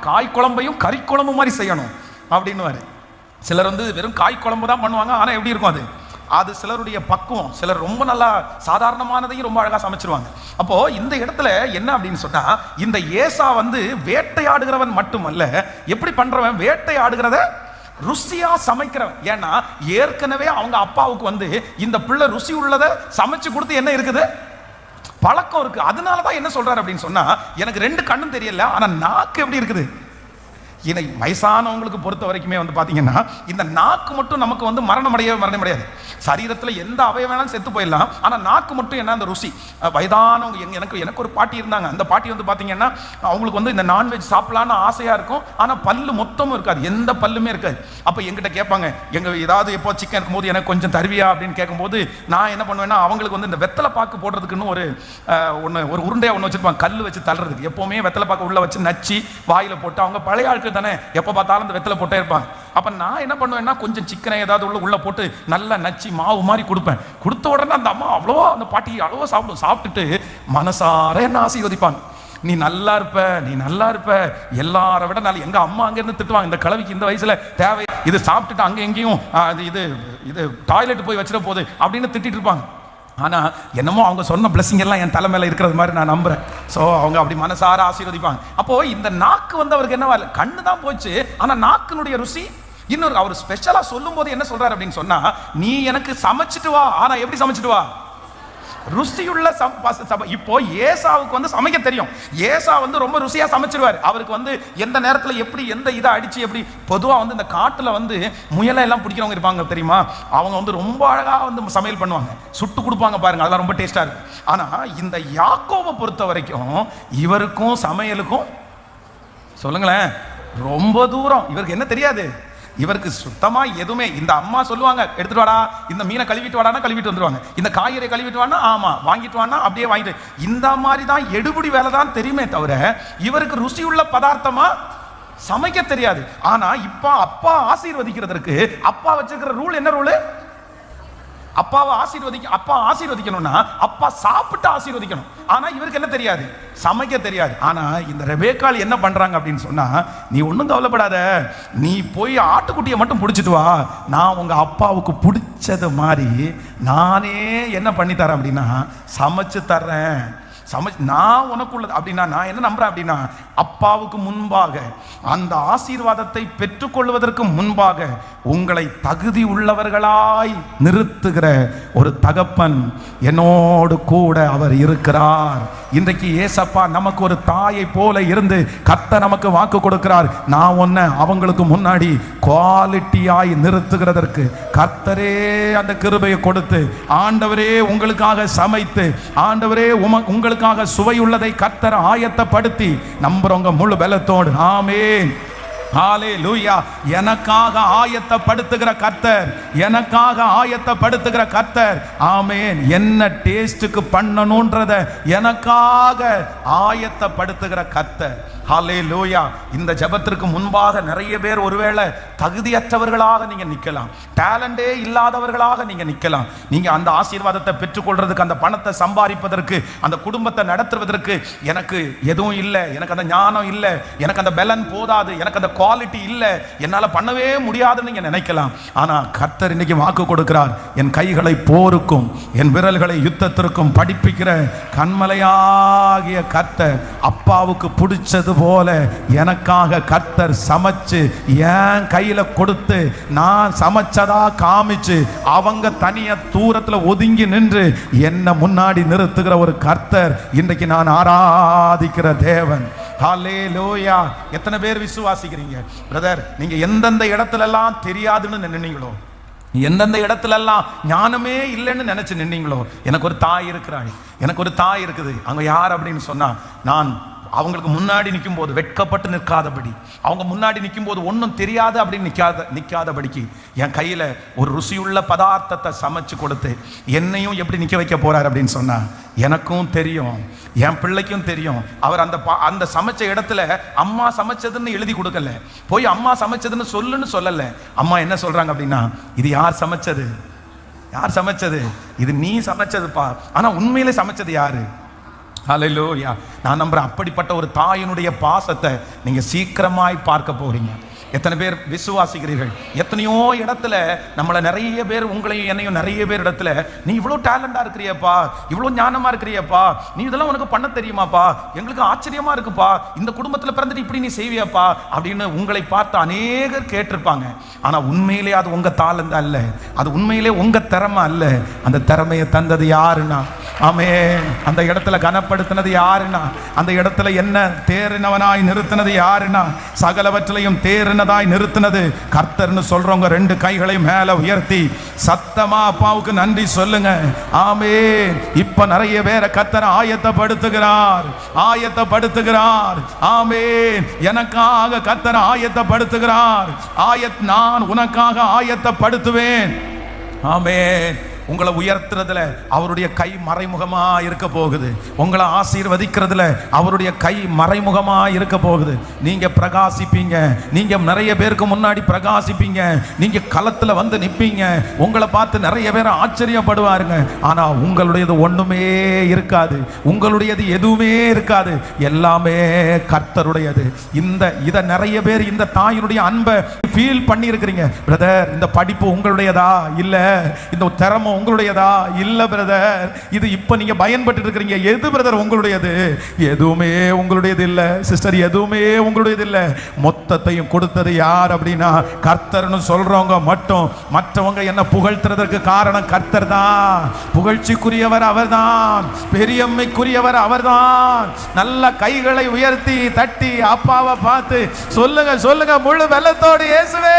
காய் குழம்பையும் கறி குழம்பு மாதிரி செய்யணும் அப்படின்னுவாரு. சிலர் வெறும் காய் குழம்பு தான் பண்ணுவாங்க, ஆனா எப்படி இருக்கும் அது சிலருடைய பக்குவம். சிலர் ரொம்ப நல்லா சாதாரணமானதையும் ரொம்ப அழகா சமைச்சிருவாங்க. அப்போ இந்த இடத்துல என்ன அப்படின்னு சொன்னா, இந்த ஏசா வேட்டையாடுகிறவன் மட்டுமல்ல, எப்படி பண்றவன், வேட்டையாடுகிறத ருசியா சமைக்கிறவன். ஏன்னா ஏற்கனவே அவங்க அப்பாவுக்கு இந்த பிள்ளை ருசி உள்ளதை சமைச்சு கொடுத்து என்ன இருக்குது, பழக்கம் இருக்கு. அதனாலதான் என்ன சொல்றாரு அப்படின்னு சொன்னா, எனக்கு 2 கண்ணும் தெரியல, ஆனா நாக்கு எப்படி இருக்குது. வயசானவங்களுக்கு பொறுத்த வரைக்குமே பாத்தீங்கன்னா, இந்த நாக்கு மட்டும் நமக்கு மரணம் அடையாது. சரீரத்தில் எந்த அவயம் வேணாலும் செத்து போயிடலாம், ஆனா நாக்கு மட்டும் என்ன, அந்த ருசி. வயதானவங்க, எனக்கு ஒரு பாட்டி இருந்தாங்க. அந்த பாட்டி பாத்தீங்கன்னா, அவங்களுக்கு இந்த நான்வெஜ் சாப்பிடலான்னு ஆசையா இருக்கும், ஆனா பல்லு மொத்தமும் இருக்காது, எந்த பல்லுமே இருக்காது. அப்ப எங்கிட்ட கேட்பாங்க, எங்க ஏதாவது எப்போ சிக்கன் இருக்கும்போது எனக்கு கொஞ்சம் தருவியா அப்படின்னு கேட்கும்போது, நான் என்ன பண்ணுவேன்னா, அவங்களுக்கு இந்த வெத்தலை பாக்கு போடுறதுக்குன்னு ஒரு உருண்டையா ஒன்று வச்சிருப்பாங்க, கல் வச்சு தள்ளுறதுக்கு. எப்பவுமே வெத்தலை பாக்கு உள்ள வச்சு நச்சு வாயில போட்டு, அவங்க பழைய ஆட்கள் தானே, எப்ப பார்த்தாலும் அந்த வெத்தலை போட்டே இருப்பாங்க. அப்ப நான் என்ன பண்ணுவேன்னா, கொஞ்சம் சிக்கனை ஏதாவது உள்ள போட்டு நல்லா நச்சு மாவு மாதிரி கொடுப்பேன். கொடுத்த உடனே அந்த அம்மா அவ்வளவா, அந்த பாட்டி அவ்வளவா சாப்பிட்டுட்டு மனசார என்ன ஆசீர்வதிப்பாங்க, நீ நல்லா இருப்ப, நீ நல்லா இருப்ப, எல்லாரை விட நல்ல. எங்க அம்மா அங்க இருந்து திட்டுவாங்க, இந்த கிழவிக்கு இந்த வயசுல தேவை, இது சாப்பிட்டுட்டு அங்க எங்கேயும் இது டாய்லெட் போய் வச்சிட போகுது அப்படின்னு திட்டிட்டு இருப்பாங்க. ஆனா என்னமோ அவங்க சொன்ன பிளஸிங் எல்லாம் என் தலை மேல இருக்கிறது மாதிரி நான் நம்புறேன். சோ அவங்க அப்படி மனசார ஆசீர்வதிப்பாங்க. அப்போ இந்த நாக்கு அவருக்கு என்னவா இல்லை, கண்ணு தான் போச்சு, ஆனா நாக்கினுடைய ருசி இன்னொரு. அவர் ஸ்பெஷலா சொல்லும் போது என்ன சொல்றாரு அப்படின்னு சொன்னா, நீ எனக்கு சமைச்சிட்டு வா, ஆனா எப்படி சமைச்சிட்டு வா, ருசியுள்ள. இப்போ ஏசாவுக்கு சமைக்க தெரியும். ஏசா ரொம்ப ருசியா சமைச்சிருவாரு. அவருக்கு எந்த நேரத்துல எப்படி எந்த இதை அடிச்சு, எப்படி பொதுவா இந்த காட்டுல முயலை எல்லாம் பிடிக்கிறவங்க இருப்பாங்க தெரியுமா, அவங்க ரொம்ப அழகா சமையல் பண்ணுவாங்க, சுட்டு கொடுப்பாங்க பாருங்க, அதெல்லாம் ரொம்ப டேஸ்டா இருக்கு. ஆனா இந்த யாக்கோபை பொறுத்த வரைக்கும் இவருக்கும் சமையலுக்கும் சொல்லுங்களேன் ரொம்ப தூரம். இவருக்கு என்ன தெரியாது, இவருக்கு சுத்தமா எதுவுமே. இந்த அம்மா சொல்லுவாங்க, எடுத்துட்டு வாடா, இந்த மீனை கழுவிட்டு வாடானா கழுவிட்டு வந்துருவாங்க, இந்த காய்கறி கழுவிட்டு வானா ஆமா வாங்கிட்டு வானா அப்படியே வாங்கிட்டு. இந்த மாதிரி தான் எடுபடி வேலை தான் தெரியுமே தவிர, இவருக்கு ருசி உள்ள பதார்த்தமா சமைக்க தெரியாது. ஆனா இப்ப அப்பா ஆசீர்வதிக்கிறதுக்கு அப்பா வச்சிருக்கிற ரூல் என்ன ரூல், அப்பா ஆசீர்வதிக்கணும்னா அப்பா சாப்பிட்டு ஆசீர்வதிக்கணும். ஆனா இவருக்கு என்ன தெரியாது, சமைக்க தெரியாது. ஆனா இந்த ரெபேக்காள் என்ன பண்றாங்க அப்படின்னு சொன்னா, நீ ஒண்ணும் கவலைப்படாத, நீ போய் ஆட்டுக்குட்டியை மட்டும் பிடிச்சிட்டு வா, நான் உங்க அப்பாவுக்கு பிடிச்சது மாதிரி நானே என்ன பண்ணி தரேன் அப்படின்னா சமைச்சு தர்றேன். நான் உனக்குள்ளது அப்படின்னா நான் என்ன நம்புறேன் அப்படின்னா, அப்பாவுக்கு முன்பாக அந்த ஆசீர்வாதத்தை பெற்றுக்கொள்வதற்கு முன்பாக உங்களை தகுதி உள்ளவர்களாய் நிறுத்துகிற ஒரு தகப்பன் என்னோடு கூட அவர் இருக்கிறார். இன்றைக்கு ஏசப்பா நமக்கு ஒரு தாயை போல இருந்து கர்த்தர் நமக்கு வாக்கு கொடுக்கிறார். நான் உன்னை அவங்களுக்கு முன்னாடி குவாலிட்டியாய் நிறுத்துகிறதற்கு கர்த்தரே அந்த கிருபையை கொடுத்து, ஆண்டவரே உங்களுக்காக சமைத்து, ஆண்டவரே உங்களுக்கு சுவையுள்ளதை கர்த்தர் ஆயத்தப்படுத்தி நம்புறவங்க முழு பலத்தோடு ஆமென் ஹல்லேலூயா. எனக்காக ஆயத்தப்படுத்துகிற கர்த்தர், எனக்காக ஆயத்தப்படுத்துகிற கர்த்தர் ஆமென். என்ன டேஸ்டுக்கு பண்ணணும்ன்றத எனக்காக ஆயத்தப்படுத்துகிற கர்த்தர் ஹல்லேலூயா. இந்த ஜெபத்திற்கு முன்பாக நிறைய பேர் ஒருவேளை தகுதியற்றவர்களாக நீங்க நிக்கலாம், டேலண்டே இல்லாதவர்களாக நீங்க நிக்கலாம். நீங்க அந்த ஆசீர்வாதத்தை பெற்றுக்கொள்றதுக்கு, அந்த பணத்தை சம்பாதிப்பதற்கு, அந்த குடும்பத்தை நடத்துவதற்கு எனக்கு எதுவும் இல்லை, எனக்கு அந்த ஞானம் இல்லை, எனக்கு அந்த பலன் போதாது, எனக்கு அந்த குவாலிட்டி இல்லை, என்னால பண்ணவே முடியாதுன்னு நீங்க நினைக்கலாம். ஆனா கர்த்தர் இன்னைக்கு வாக்கு கொடுக்கிறார், என் கைகளை போருக்கும் என் விரல்களை யுத்தத்திற்கும் படிப்பிக்கிற கண்மலையாகிய கர்த்தர், அப்பாவுக்கு பிடிச்சது போல எனக்காக கர்த்தர் சமைச்சு என் கையில கொடுத்து, நான் சமைச்சதா காமிச்சு, அவங்க தனியா தூரத்துல ஒதுங்கி நின்று என்ன முன்னாடி நிறுத்துகிற ஒரு கர்த்தர் இன்றைக்கு நான் ஆராதிக்கிற தேவன். ஹல்லேலூயா. எத்தனை பேர் விசுவாசிக்கிறீங்க பிரதர்? நீங்க எந்தெந்த இடத்துல எல்லாம் தெரியாதுன்னு நின்னீங்களோ, எந்தெந்த இடத்துல எல்லாம் ஞானமே இல்லைன்னு நினைச்சு நின்னீங்களோ, எனக்கு ஒரு தாய் இருக்கிறாள், எனக்கு ஒரு தாய் இருக்குது. அங்க யார் அப்படின்னு சொன்னா, நான் அவங்களுக்கு முன்னாடி நிற்கும் போது வெட்கப்பட்டு நிற்காதபடி, அவங்க முன்னாடி நிற்கும் போது ஒன்றும் தெரியாது அப்படின்னு நிற்காதபடிக்கு என் கையில் ஒரு ருசியுள்ள பதார்த்தத்தை சமைச்சு கொடுத்து என்னையும் எப்படி நிற்க வைக்க போறார் அப்படின்னு சொன்னா, எனக்கும் தெரியும், என் பிள்ளைக்கும் தெரியும். அவர் அந்த சமைச்ச இடத்துல அம்மா சமைச்சதுன்னு எழுதி கொடுக்கல, போய் அம்மா சமைச்சதுன்னு சொல்லுன்னு சொல்லல. அம்மா என்ன சொல்றாங்க அப்படின்னா, இது யார் சமைச்சது, யார் சமைச்சது, இது நீ சமைச்சதுப்பா. ஆனா உண்மையிலே சமைச்சது யாரு? ஹல்லேலூயா. நான் நம்புறேன் அப்படிப்பட்ட ஒரு தாயினுடைய பாசத்தை நீங்க சீக்கிரமாய் பார்க்க போறீங்க. எத்தனை பேர் விசுவாசிக்கிறீர்கள்? எத்தனையோ இடத்துல நம்மளை நிறைய பேர், உங்களையும் என்னையும் நிறைய பேர் இடத்துல, நீ இவ்வளோ டேலண்டா இருக்கிறியப்பா, இவ்வளோ ஞானமா இருக்கிறியப்பா, நீ இதெல்லாம் உனக்கு பண்ண தெரியுமாப்பா, எங்களுக்கு ஆச்சரியமா இருக்குப்பா, இந்த குடும்பத்தில் பிறந்துட்டு இப்படி நீ செய்வியாப்பா அப்படின்னு உங்களை பார்த்து அநேகர் கேட்டிருப்பாங்க. ஆனா உண்மையிலே அது உங்க தாளந்து அல்ல, அது உண்மையிலே உங்க திறமை அல்ல. அந்த திறமையை தந்தது யாருன்னா, ஆமே, அந்த இடத்துல கனப்படுத்தினது யாருன்னா, அந்த இடத்துல என்ன தேறினவனாய் நிறுத்தினது யாருன்னா, சகலவற்றிலையும் தேறினதாய் நிறுத்தினது கர்த்தர்னு சொல்றவங்க 2 கைகளை மேல உயர்த்தி சத்தமா அப்பாவுக்கு நன்றி சொல்லுங்க. ஆமே. இப்ப நிறைய பேரை கர்த்தர் ஆயத்தப்படுத்துகிறார். ஆமே. எனக்காக கர்த்தர் ஆயத்தப்படுத்துகிறார். நான் உனக்காக ஆயத்தப்படுத்துவேன். ஆமே. உங்களை உயர்த்துறதுல அவருடைய கை மறைமுகமா இருக்க போகுது. உங்களை ஆசீர்வதிக்கிறதுல அவருடைய கை மறைமுகமா இருக்க போகுது. நீங்க பிரகாசிப்பீங்க. நீங்க நிறைய பேருக்கு முன்னாடி பிரகாசிப்பீங்க. நீங்க களத்துல வந்து நிப்பீங்க. உங்களை பார்த்து நிறைய பேர் ஆச்சரியப்படுவாருங்க. ஆனா உங்களுடையது ஒண்ணுமே இருக்காது. உங்களுடையது எதுவுமே இருக்காது. எல்லாமே கர்த்தருடையது. இத நிறைய பேர் இந்த தாயினுடைய அன்பை ஃபீல் பண்ணி இருக்கிறீங்க. பிரதர், இந்த படிப்பு உங்களுடையதா? இல்ல. இந்த திறமை உங்களுடையதா? இல்ல பிரதர். இது இப்ப நீங்க பயன்பட்டு இருக்கிறீங்க. எது பிரதர் உங்களுடையது? எதுவுமே உங்களுடையது இல்ல சிஸ்டர், எதுவுமே உங்களுடையது இல்ல. மொத்தத்தையும் கொடுத்தது யார் அப்படின்னா கர்த்தர்னு சொல்றவங்க மட்டும். மற்றவங்க என்ன புகழ்த்துறதற்கு காரணம் கர்த்தர் தான். புகழ்ச்சிக்குரியவர் அவர்தான், பெரியம்மைக்குரியவர் அவர்தான். நல்ல கைகளை உயர்த்தி தட்டி அப்பாவை பார்த்து சொல்லுங்க முழு வெள்ளத்தோடு, இயேசுவே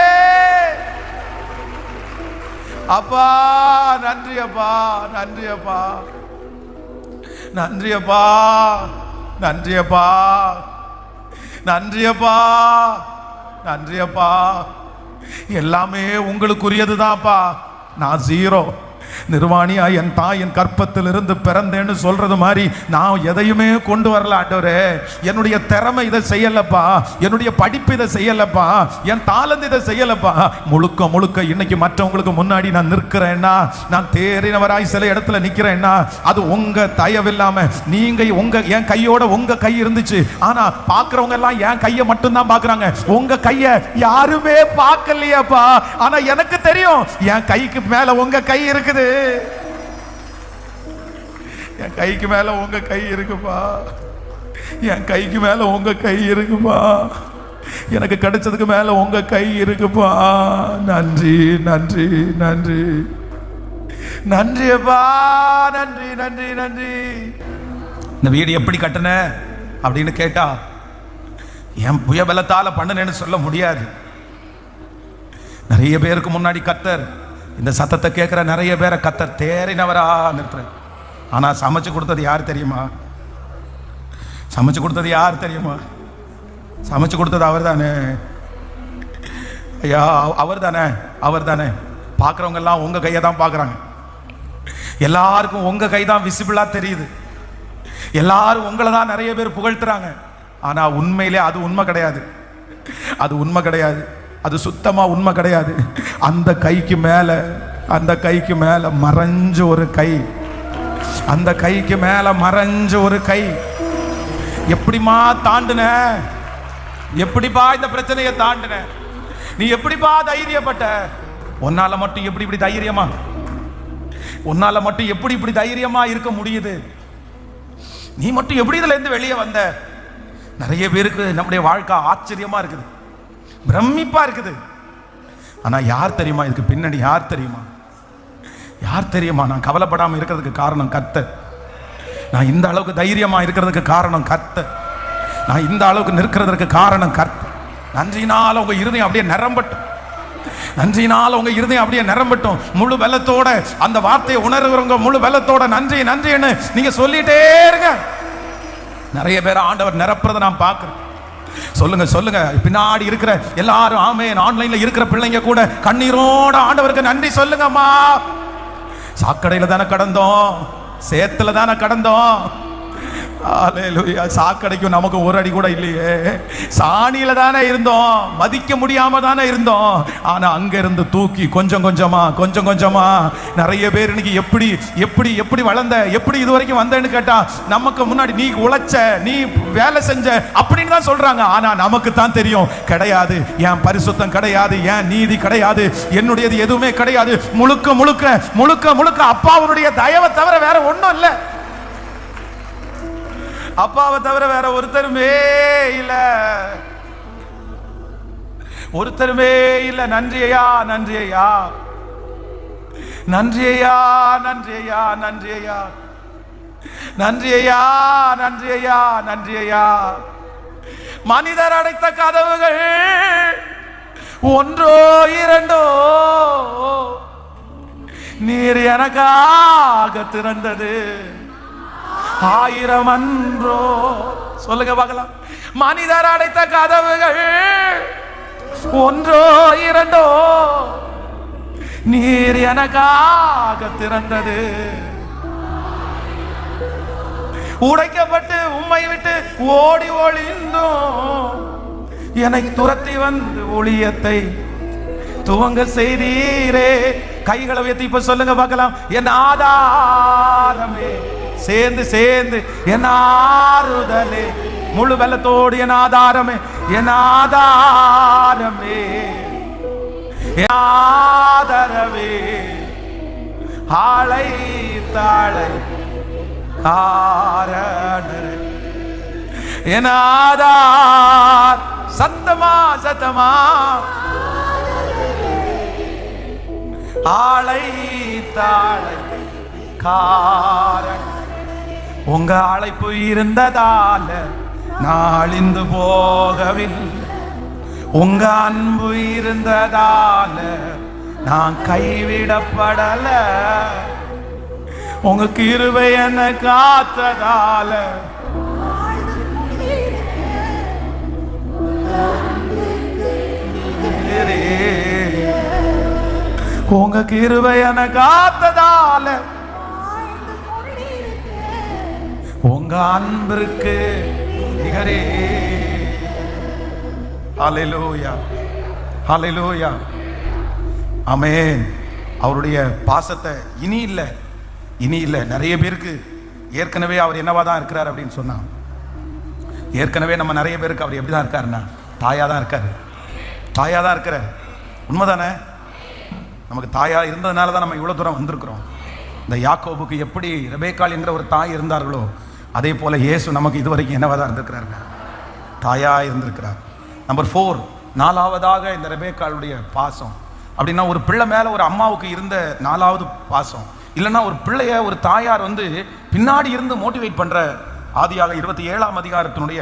அப்பா நன்றி, அப்பா நன்றி, அப்பா நன்றி, அப்பா நன்றி, அப்பா நன்றி, அப்பா நன்றி, அப்பா எல்லாமே உங்களுக்குரியதுதான்ப்பா. நான் ஜீரோ. நிர்வாணியா என் தாய் என் கற்பத்தில் இருந்து பிறந்தேன்னு சொல்றது மாதிரி நான் எதையுமே கொண்டு வரல ஆண்டவரே. என்னுடைய திறமை இதை செய்யலப்பா, என்னுடைய படிப்பு இதை செய்யலப்பா, என் தாளந்து இதை செய்யலப்பா. முழுக்க இன்னைக்கு மற்றவங்களுக்கு முன்னாடி நான் நிற்கிறேன்னா, நான் தேறினவராய் சில இடத்துல நிற்கிறேன்னா அது உங்க தயவில்லாம நீங்க என் கையோட உங்க கை இருந்துச்சு. ஆனா பாக்குறவங்க எல்லாம் என் கையை மட்டும்தான் பாக்குறாங்க, உங்க கையை யாருமே பார்க்கலையாப்பா. ஆனா எனக்கு தெரியும் என் கைக்கு மேல உங்க கை இருக்குது. என் கைக்கு மேல உங்க கை இருக்குப்பா. என் கைக்கு மேல உங்க கை இருக்குப்பா. எனக்கு கிடைச்சதுக்கு மேல உங்க கை இருக்குப்பா. நன்றி நன்றி நன்றி நன்றிப்பா. நன்றி நன்றி நன்றி. இந்த வீடு எப்படி கட்டின அப்படின்னு கேட்டா என் புயபலத்தால பண்ணுனேன்னு சொல்ல முடியாது. நிறைய பேருக்கு முன்னாடி கர்த்தர் இந்த சத்தத்தை கேட்கிற நிறைய பேரை கர்த்தர் தேறினவரா நிறுத்துற. ஆனா சமைச்சு கொடுத்தது யார் தெரியுமா? சமைச்சு கொடுத்தது யார் தெரியுமா? சமைச்சு கொடுத்தது அவர் தானே. ஐயா அவர் தானே, அவர் தானே. பார்க்குறவங்க எல்லாம் உங்க கையை தான் பார்க்குறாங்க. எல்லாருக்கும் உங்க கை தான் விசிபிளா தெரியுது. எல்லாரும் உங்களை தான் நிறைய பேர் புகழ்த்துறாங்க. ஆனா உண்மையிலே அது உண்மை கிடையாது. அது உண்மை கிடையாது. அது சுத்தமா உண்மை கிடையாது. அந்த கைக்கு மேல மறைஞ்ச ஒரு கை, அந்த கைக்கு மேல மறைஞ்ச ஒரு கை. எப்படிமா தாண்டின? எப்படிப்பா இந்த பிரச்சனையை தாண்டின? நீ எப்படிப்பா தைரியப்பட்ட? உன்னால மட்டும் எப்படி இப்படி தைரியமா, உன்னால மட்டும் எப்படி இப்படி தைரியமா இருக்க முடியுது? நீ மட்டும் எப்படி இதுல இருந்து வெளியே வந்த? நிறைய பேருக்கு நம்முடைய வாழ்க்கை ஆச்சரியமா இருக்குது, பிரமிப்பா இருக்குது. ஆனா யார் தெரியுமா இதுக்கு பின்னாடி? யார் தெரியுமா? யார் தெரியுமா? நான் கவலைப்படாம இருக்கிறதுக்கு காரணம் கர்த்தர். நான் இந்த அளவுக்கு தைரியமா இருக்கிறதுக்கு காரணம் கர்த்தர். நான் இந்த அளவுக்கு நிற்கிறதுக்கு காரணம் கர்த்தர். நன்றினால உங்க இருதயம் அப்படியே நிரம்பட்டும். நன்றினால உங்க இருதயம் அப்படியே நிரம்பட்டும். முழு வெள்ளத்தோட அந்த வார்த்தையை உணர்கிறவங்க முழு வெள்ளத்தோட நன்றி நன்றின்னு நீங்க சொல்லிட்டே இருங்க. நிறைய பேர் ஆண்டவர் நிரப்புறதை நான் பார்க்கிறேன். சொல்லுங்க சொல்லுங்க, பின்னாடி இருக்கிற எல்லாரும் ஆமென். ஆன்லைன்ல இருக்கிற பிள்ளைங்க கூட கண்ணீரோட ஆண்டவருக்கு நன்றி சொல்லுங்கம்மா. சாக்கடையில தானே கடந்தோம், சேத்துல தானே கடந்தோம். அல்லேலூயா. சாக்கடைக்கும் நமக்கு ஒரு அடி கூட இல்லையே, சாணியில தானே இருந்தோம், மதிக்க முடியாம தானே இருந்தோம். ஆனா அங்க இருந்து தூக்கி கொஞ்சம் கொஞ்சமா நிறைய பேர் இன்னைக்கு எப்படி எப்படி எப்படி வளர்ந்த, எப்படி இது வரைக்கும் வந்தேன்னு கேட்டா நமக்கு முன்னாடி நீ உழைச்ச, நீ வேலை செஞ்ச அப்படின்னு தான் சொல்றாங்க. ஆனா நமக்கு தான் தெரியும் கிடையாது, என் பரிசுத்தம் கிடையாது, என் நீதி கிடையாது, என்னுடையது எதுவுமே கிடையாது. முழுக்க முழுக்க முழுக்க முழுக்க அப்பாவுடைய தயவை தவிர வேற ஒண்ணும் இல்லை. அப்பாவை தவிர வேற ஒருத்தருமே இல்ல, ஒருத்தருமே இல்ல. நன்றியா நன்றியா நன்றியா நன்றியா நன்றியா நன்றியா நன்றியா நன்றியா. மனிதர் அடைத்த கதவுகள் ஒன்றோ இரண்டோ நீர் எனக்காக திறந்தது ஆயிரம் அன்றோ. சொல்லுங்க பார்க்கலாம். மனிதர் அடைத்த கதவுகள் ஒன்றோ இரண்டோ நீர் எனக்காக திறந்தது. உடைக்கப்பட்டு உம்மை விட்டு ஓடி ஒளிந்தோம், என்னை துரத்தி வந்து ஊழியத்தை துவங்க செய்தீரே. கைகளை உயர்த்தி இப்ப சொல்லுங்க பார்க்கலாம். என் ஆதாரமே, சேர்ந்து சேர்ந்து என் ஆறுதலே, முழு வெள்ளத்தோடு என் ஆதாரமே, என் ஆதாரமே, என் ஆதரவே, ஆளை தாளை காரணரே, என் ஆதார். சத்தமா சத்தமா ஆளை தாளை காரண. உங்க அழைப்பு இருந்ததால நாளிந்து போகவில்லை, உங்க அன்பு இருந்ததால நான் கைவிடப்படல, உங்க கிருபை என்ன காத்ததால உங்க கிருபை என்ன காத்ததால உங்க அன்பிற்கு நிகரே. ஹல்லேலூயா ஹல்லேலூயா ஆமென். அவருடைய பாசத்தை இனி இல்லை. நிறைய பேருக்கு ஏற்கனவே அவர் என்னவா தான் இருக்கிறார் அப்படின்னு சொன்னா, ஏற்கனவே நம்ம நிறைய பேருக்கு அவர் எப்படி தான் இருக்காருன்னா தாயா தான் இருக்கிறார். உண்மைதானே? நமக்கு தாயா இருந்ததுனால தான் நம்ம இவ்வளோ தூரம் வந்திருக்கிறோம். இந்த யாக்கோபுக்கு எப்படி ரெபேக்காள் என்கிற ஒரு தாய் இருந்தார்களோ, அதே போல இயேசு நமக்கு இதுவரைக்கும் என்னவா தான் இருந்திருக்கிறாருங்க, தாயா இருந்திருக்கிறார். நம்பர் 4, 4வதாக இந்த ரெபேக்காளுடைய பாசம் அப்படின்னா, ஒரு பிள்ளை மேல ஒரு அம்மாவுக்கு இருந்த 4வது பாசம். இல்லைன்னா ஒரு பிள்ளைய ஒரு தாயார் வந்து பின்னாடி இருந்து மோட்டிவேட் பண்ற. ஆதியாக 27ஆம் அதிகாரத்தினுடைய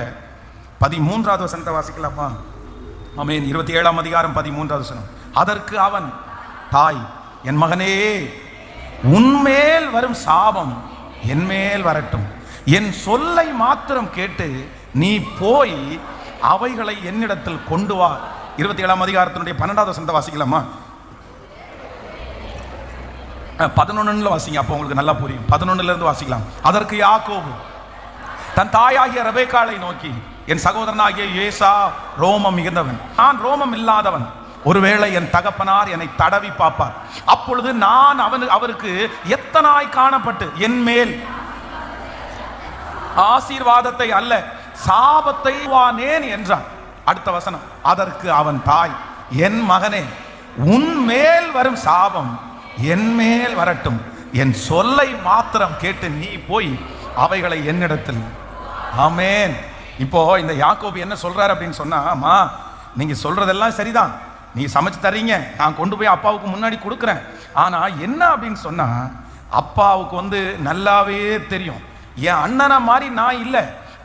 13வது வசனத்தை வாசிக்கலாமா? ஆமென். 27ஆம் அதிகாரம் 13வது வசனம். அதற்கு அவன், தாய், என் மகனே, உன்மேல் வரும் சாபம் என்மேல் வரட்டும், என் சொல்லை மாத்திரம் கேட்டு நீ போய் அவைகளை என்னிடத்தில் கொண்டு வா. 27ஆம் அதிகாரத்தினுடைய 12வது வசனத்தை வாசிக்கலாமா? 11 வாசிங்க, அப்போ உங்களுக்கு நல்லா புரியும். 11 இருந்து வாசிக்கலாம். அதற்கு யாக்கோபு தன் தாயாகிய ரெபேக்காளை நோக்கி, என் சகோதரனாகிய ஏசா ரோமம் மிகுந்தவன், நான் ரோமம் இல்லாதவன். ஒருவேளை என் தகப்பனார் என்னை தடவி பார்ப்பார், அப்பொழுது நான் அவருக்கு எத்தனாய் காணப்பட்டு என் மேல் ஆசீர்வாதத்தை அல்ல சாபத்தை வானேன் என்றான். அடுத்த வசனம். அதற்கு அவன் தாய், என் மகனே, உன் மேல் வரும் சாபம் என் மேல் வரட்டும், என் சொல்லை மாத்திரம் கேட்டு நீ போய் அவைகளை என்னிடத்தில். ஆமென். இப்போ இந்த யாக்கோபு என்ன சொல்றாரு அப்படின்னு சொன்னா, அம்மா நீங்க சொல்றதெல்லாம் சரிதான், நீ சமைச்சு தர்றீங்க, நான் கொண்டு போய் அப்பாவுக்கு முன்னாடி கொடுக்குறேன். ஆனா என்ன அப்படின்னு சொன்னா, அப்பாவுக்கு வந்து நல்லாவே தெரியும் என் அண்ணனை மாதிரி நான் இல்லை.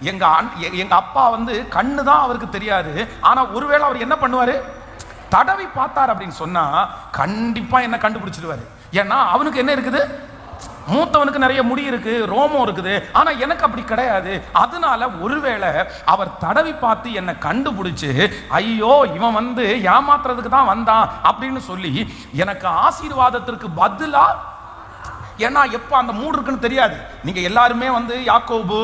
எங்க அப்பா வந்து கண்ணு தான் அவருக்கு தெரியாது. ஆனா ஒருவேளை அவர் என்ன பண்ணுவாரு, தடவி பார்த்தார் அப்படின்னு சொன்னா கண்டிப்பா என்ன கண்டுபிடிச்சிடுவாரு. ஏன்னா அவனுக்கு என்ன இருக்குது, மூத்தவனுக்கு நிறைய முடி இருக்கு, ரோமம் இருக்குது, ஆனா எனக்கு அப்படி கிடையாது. அதனால ஒருவேளை அவர் தடவி பார்த்து என்னை கண்டுபிடிச்சு, ஐயோ இவன் வந்து ஏமாத்துறதுக்கு தான் வந்தான் அப்படின்னு சொல்லி எனக்கு ஆசீர்வாதத்திற்கு பதிலா, ஏன்னா எப்போ அந்த மூடு இருக்குன்னு தெரியாது. நீங்க எல்லாருமே வந்து யாக்கோபு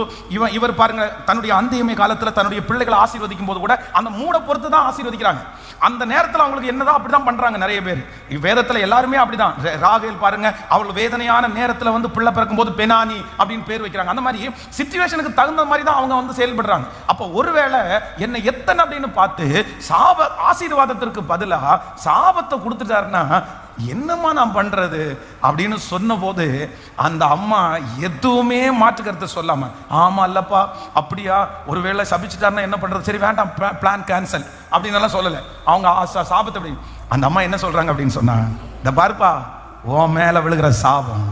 இவர் பாருங்க, தன்னுடைய அந்தியமை காலத்தில் தன்னுடைய பிள்ளைகளை ஆசீர்வதிக்கும் போது கூட அந்த மூடை பொறுத்து தான் ஆசீர்வதிக்கிறாங்க. அந்த நேரத்தில் அவங்களுக்கு என்னதான் அப்படிதான் பண்றாங்க நிறைய பேர். வேதத்தில் எல்லாருமே அப்படிதான். ராகேல் பாருங்க, அவள் வேதனையான நேரத்தில் வந்து பிள்ளை பிறக்கும் போது பெனானி அப்படின்னு பேர் வைக்கிறாங்க. அந்த மாதிரி சிச்சுவேஷனுக்கு தகுந்த மாதிரி தான் அவங்க வந்து செயல்படுறாங்க. அப்போ ஒருவேளை என்னை எத்தனை அப்படின்னு பார்த்து ஆசீர்வாதத்திற்கு பதிலாக சாபத்தை கொடுத்துட்டாருன்னா என்னம்மா நான் பண்றது அப்படின்னு சொன்ன போது அந்த அம்மா எதுவுமே மாற்று கருத்து சொல்லாம, ஆமா இல்லப்பா அப்படியா, ஒருவேளை சபிச்சுட்டாருன்னா என்ன பண்றது, சரி வேண்டாம் பிளான் கேன்சல் அப்படின்னு எல்லாம் சொல்லலை. அவங்க சாபத்தை அப்படி அந்த அம்மா என்ன சொல்றாங்க அப்படின்னு சொன்னா, இந்த பாருப்பா உன் மேல விழுகிற சாபம்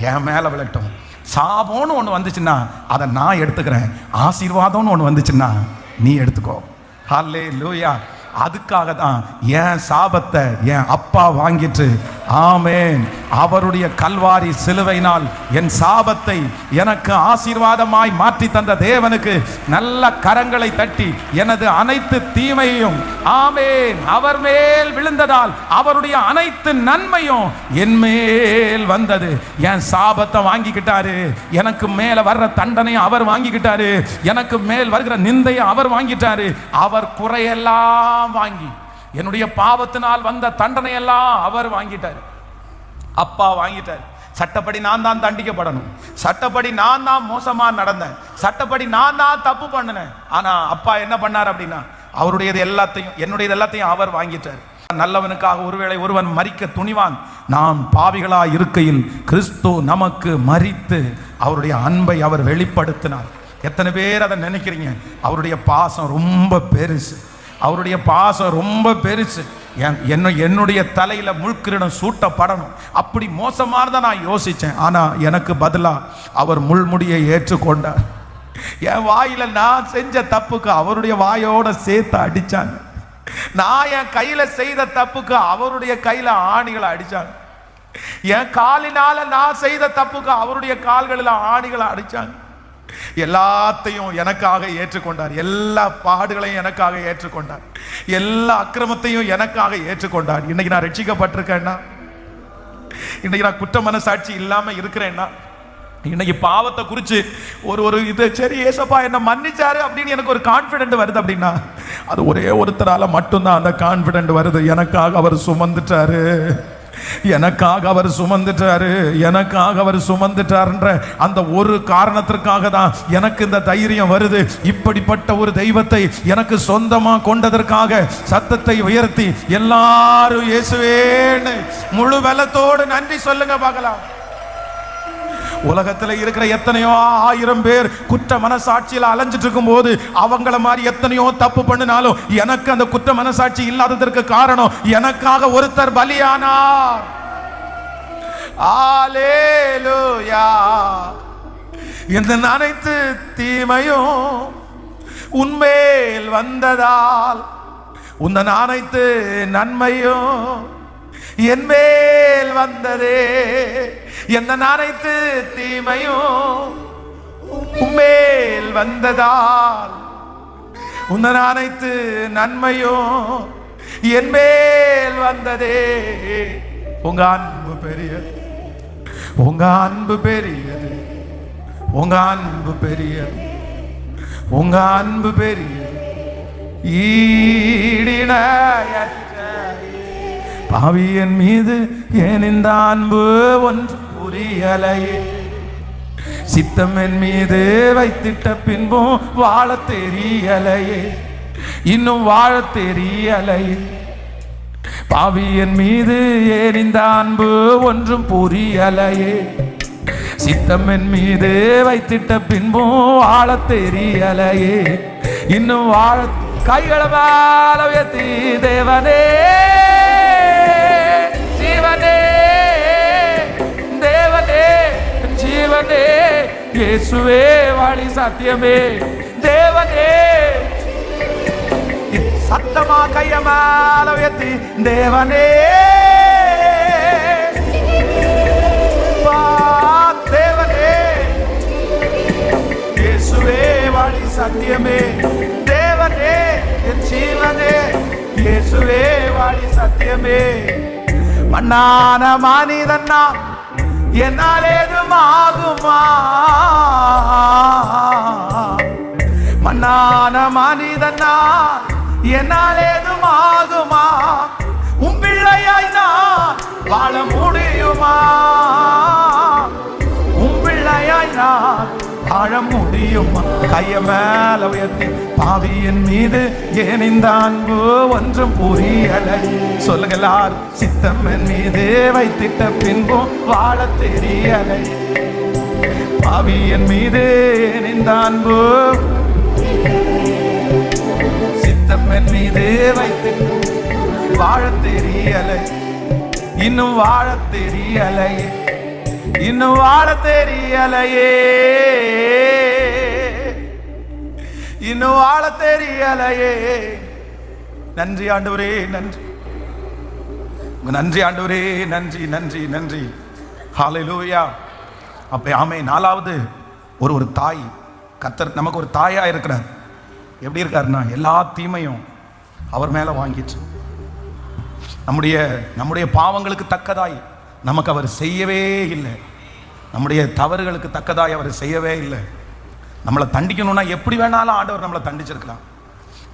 என் மேல விழட்டும். சாபம்னு ஒன்று வந்துச்சுன்னா அதை நான் எடுத்துக்கிறேன், ஆசீர்வாதம்னு ஒன்று வந்துச்சுன்னா நீ எடுத்துக்கோ. ஹல்லேலூயா. அதுக்காக தான் என் சாபத்தை என் அப்பா வாங்கிட்டு, ஆமென், அவருடைய கல்வாரி சிலுவையினால் என் சாபத்தை எனக்கு ஆசீர்வாதமாய் மாற்றி தந்த தேவனுக்கு நல்ல கரங்களை தட்டி எனது அனைத்து தீமையும், ஆமென், அவர் மேல் விழுந்ததால் அவருடைய அனைத்து நன்மையும் என் மேல் வந்தது. என் சாபத்தை வாங்கிக்கிட்டாரு, எனக்கு மேல வர்ற தண்டனை அவர் வாங்கிக்கிட்டாரு, எனக்கு மேல் வருகிற நிந்தையை அவர் வாங்கிட்டாரு. அவர் குறையெல்லாம் வாங்கி என்னுடைய பாவத்தினால் வந்த தண்டனை எல்லாம் அவர் வாங்கிட்டார். அப்பா வாங்கிட்டார். சட்டப்படி நான் தான் தண்டிக்கப்படணும், சட்டப்படி நான் தான் மோசமா நடந்தேன், சட்டப்படி நான் தான் தப்பு பண்ணினேன். ஆனா அப்பா என்ன பண்ணார் அப்படின்னா, அவருடையது எல்லாத்தையும் என்னுடையது எல்லாத்தையும் அவர் வாங்கிட்டார். நல்லவனுக்காக ஒருவேளை ஒருவன் மரிக்க துணிவான். நாம் பாவிகளா இருக்கையில் கிறிஸ்து நமக்கு மரித்து அவருடைய அன்பை அவர் வெளிப்படுத்தினார். எத்தனை பேர் அதை நினைக்கிறீங்க? அவருடைய பாசம் ரொம்ப பெருசு, அவருடைய பாசம் ரொம்ப பெருசு. என்னுடைய தலையில முள்கிரீடம் சூட்டப்படணும் அப்படி மோசமானதை நான் யோசிச்சேன். ஆனா எனக்கு பதிலா அவர் முள்முடியை ஏற்றுக்கொண்டார். என் வாயில நான் செஞ்ச தப்புக்கு அவருடைய வாயோட சேர்த்து அடிச்சாங்க. நான் என் கையில செய்த தப்புக்கு அவருடைய கையில ஆணிகளை அடிச்சாங்க. என் காலினால நான் செய்த தப்புக்கு அவருடைய கால்களில் ஆணிகளை அடிச்சாங்க. எல்லாத்தையும் எனக்காக ஏற்றுக்கொண்டார், எல்லா பாடுகளையும் எனக்காக ஏற்றுக்கொண்டார், எல்லா அக்கிரமத்தையும் எனக்காக ஏற்றுக்கொண்டார். இன்னைக்கு நான் ரட்சிக்கப்பட்டிருக்கேன்னா, இன்னைக்கு நான் குற்ற மனசாட்சி இல்லாம இருக்கிறேன்னா, இன்னைக்கு பாவத்தை குறித்து ஒரு இது சரி ஏசப்பா என்ன மன்னிச்சாரு அப்படின்னு எனக்கு ஒரு கான்ஃபிடென்ட் வருது அப்படின்னா, அது ஒரே ஒருத்தரால மட்டும்தான் அந்த கான்ஃபிடென்ட் வருது. எனக்காக அவர் சுமந்துட்டாரு, எனக்காக அவர் சுமந்துட்டாரு, எனக்காக அவர் சுமந்துட்டாருன்ற அந்த ஒரு காரணத்திற்காக தான் எனக்கு இந்த தைரியம் வருது. இப்படிப்பட்ட ஒரு தெய்வத்தை எனக்கு சொந்தமா கொண்டதற்காக சத்தத்தை உயர்த்தி எல்லாரும் இயேசுவேன்னு முழு பலத்தோடு நன்றி சொல்லுங்க பார்க்கலாம். உலகத்தில் இருக்கிற எத்தனையோ ஆயிரம் பேர் குற்ற மனசாட்சியில் அலைஞ்சிட்டு இருக்கும் போது அவங்கள மாதிரி எத்தனையோ தப்பு பண்ணினாலும் எனக்கு அந்த குற்ற மனசாட்சி இல்லாததற்கு காரணம் எனக்காக ஒருத்தர் பலியானார். அல்லேலூயா. இந்த அனைத்து தீமையும் உன்மேல் வந்ததால் உந்தன் அனைத்து நன்மையும் என் மேல் வந்ததே. எந்த அனைத்து தீமையும் உம்மேல் வந்ததால் உந்தன் அனைத்து நன்மையும் என் மேல் வந்ததே. உங்க அன்பு பெரியது, உங்க அன்பு பெரியது, உங்க அன்பு பெரியது, உங்க அன்பு பெரியது. ஈடிணையற்ற பாவியன் மீது ஏன் இந்த அன்பு ஒன்று புரியலையே. சித்தம் என் மீது வைத்திட்ட பின்பும் வாழ தெரியலையே, இன்னும் வாழ தெரியலையே. பாவியன் மீது ஏன் இந்த அன்பு ஒன்றும் புரியலையே. சித்தம் என் மீது வைத்திட்ட பின்பும் வாழ தெரியலையே, இன்னும் வாழ. கைகளை மேல உயர்த்தி தேவனே ஜீவனே, தேவனே ஜீவனே, இயேசுவே வழி சத்தியமே, தேவனே. சத்தமா கைய மேல உயர்த்தி தேவனே இயேசுவே வழி சத்தியமே, தேவனே என் ஜீவனே, இயேசுவே வழி சத்தியமே. மண்ணான மனிதன்னா என்னால் ஏதும் ஆகுமா? மண்ணான மனிதன்னா என்னால் ஏதும் ஆகுமா? உன் பிள்ளையாய் நான் வாழ முடியுமா? உன் பிள்ளையாய் நான் வாழ முடியுமா? கைய மேல உயர்த்தி பாவியின் மீது ஏன் இந்த அன்பு ஒன்றும் புரியலை. சொல்லுங்க எல்லாரும், சித்தம் என் மீது வைத்திட்ட பின்பும் வாழ தெரியலை. பாவியின் மீது ஏன் இந்த அன்பு, சித்தம் என் மீது வைத்திட்ட வாழ தெரியலை. இன்னும் வாழ தெரியலை, இன்னும் வாழ தெரியலையே, இன்னும் வாழ தெரியலையே. நன்றி ஆண்டவரே, நன்றி, நன்றி ஆண்டவரே, நன்றி நன்றி நன்றி. ஹல்லேலூயா. அப்ப ஆமே. நாலாவது, ஒரு தாய், கர்த்தர் நமக்கு ஒரு தாயா இருக்கிறார். எப்படி இருக்காருன்னா, எல்லா தீமையும் அவர் மேல வாங்கிச்சு. நம்முடைய பாவங்களுக்கு தக்கதாய் நமக்கு அவர் செய்யவே இல்லை. நம்முடைய தவறுகளுக்கு தக்கதாய் அவர் செய்யவே இல்லை. நம்மளை தண்டிக்கணும்னா எப்படி வேணாலும் ஆண்டவர் நம்மளை தண்டிச்சிருக்கலாம்.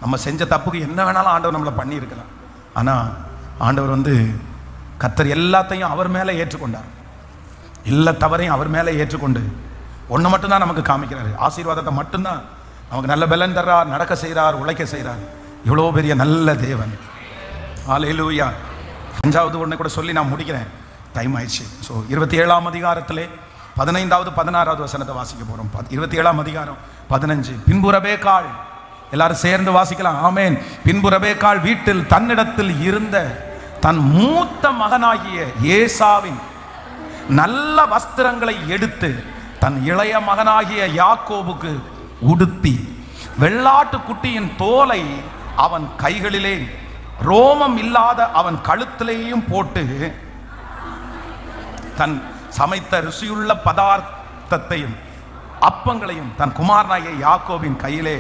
நம்ம செஞ்ச தப்புக்கு என்ன வேணாலும் ஆண்டவர் நம்மளை பண்ணியிருக்கலாம். ஆனால் ஆண்டவர் கர்த்தர் எல்லாத்தையும் அவர் மேலே ஏற்றுக்கொண்டார். எல்லா தவறையும் அவர் மேலே ஏற்றுக்கொண்டு ஒன்று மட்டும்தான் நமக்கு காமிக்கிறாரு. ஆசீர்வாதத்தை மட்டும்தான் நமக்கு நல்ல பலன் தர்றார், நடக்க செய்கிறார், உழைக்க செய்கிறார். இவ்வளோ பெரிய நல்ல தேவன். ஹல்லேலூயா. அஞ்சாவது ஒன்று கூட சொல்லி நான் முடிக்கிறேன், டைம் ஆயிடுச்சு. ஸோ 27ஆம் அதிகாரத்திலே 15வது 16வது வசனத்தை வாசிக்க போகிறோம். 27ஆம் அதிகாரம் 15. பின்பு ரெபெக்காள், எல்லாரும் சேர்ந்து வாசிக்கலாம். ஆமேன். பின்பு ரெபெக்காள் வீட்டில் தன்னிடத்தில் இருந்த தன் மூத்த மகனாகிய ஏசாவின் நல்ல வஸ்திரங்களை எடுத்து தன் இளைய மகனாகிய யாக்கோபுக்கு உடுத்தி வெள்ளாட்டு குட்டியின் தோலை அவன் கைகளிலே ரோமம் இல்லாத அவன் கழுத்திலேயும் போட்டு தன் சமைத்த ருசியுள்ள பதார்த்தத்தையும் அப்பங்களையும் தன் குமாரனாகிய யாக்கோபின் கையிலே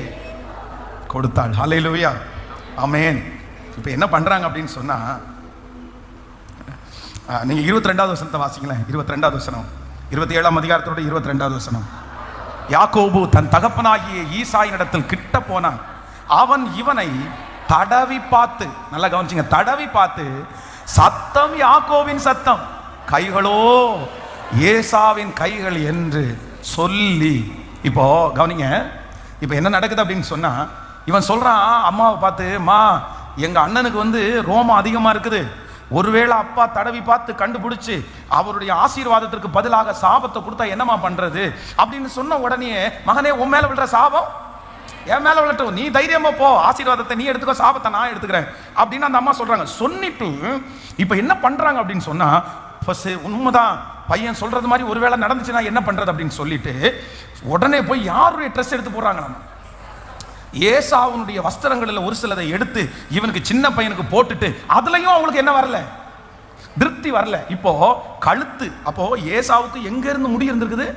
கொடுத்தாள். ஹல்லேலூயா. ஆமென். இப்போ என்ன பண்றாங்க அப்படின்னு சொன்னா, நீங்க 22வது வசனத்தை வாசிங்களேன். 22வது வசனம், 27ஆம் அதிகாரத்தோட 22வது வசனம். யாக்கோபு தன் தகப்பனாகிய ஈசாயினிடத்தில் கிட்ட போனான். அவன் இவனை தடவி பார்த்து, நல்லா கவனிச்சிங்க, தடவி பார்த்து, சத்தம் யாக்கோவின் சத்தம், கைகளோ ஏசாவின் கைகள் என்று சொல்லி. இப்போ கவனிங்க, இப்போ என்ன நடக்குது அப்படின்னு சொன்னா, இவன் சொல்றான் அம்மாவை பார்த்து, மா எங்க அண்ணனுக்கு ரோமம் அதிகமா இருக்குது, ஒருவேளை அப்பா தடவி பார்த்து கண்டுபிடிச்சு அவருடைய ஆசீர்வாதத்திற்கு பதிலாக சாபத்தை கொடுத்தா என்னமா பண்றது அப்படின்னு சொன்ன உடனே, மகனே உன் மேல விழுற சாபம் என் மேல விழட்டும், நீ தைரியமா போ, ஆசீர்வாதத்தை நீ எடுத்துக்கோ, சாபத்தை நான் எடுத்துக்கிறேன் அப்படின்னு அந்த அம்மா சொல்றாங்க. சொல்லிட்டு இப்ப என்ன பண்றாங்க அப்படின்னு சொன்னா, உண்மைதான் பையன் சொல்றது மாதிரி ஒருவேளை நடந்துச்சுன்னா என்ன பண்றது அப்படின்னு சொல்லிட்டு உடனே போய் யாருடைய ட்ரெஸ் எடுத்து போடுறாங்க. நம்ம ஏசாவுடைய வஸ்திரங்களில் ஒரு சிலதை எடுத்து இவனுக்கு சின்ன பையனுக்கு போட்டுட்டு அதுலயும் அவங்களுக்கு என்ன வரல, திருப்தி வரல. இப்போ கழுத்து, அப்போ ஏசாவுக்கு எங்க இருந்து முடி இருந்திருக்குது,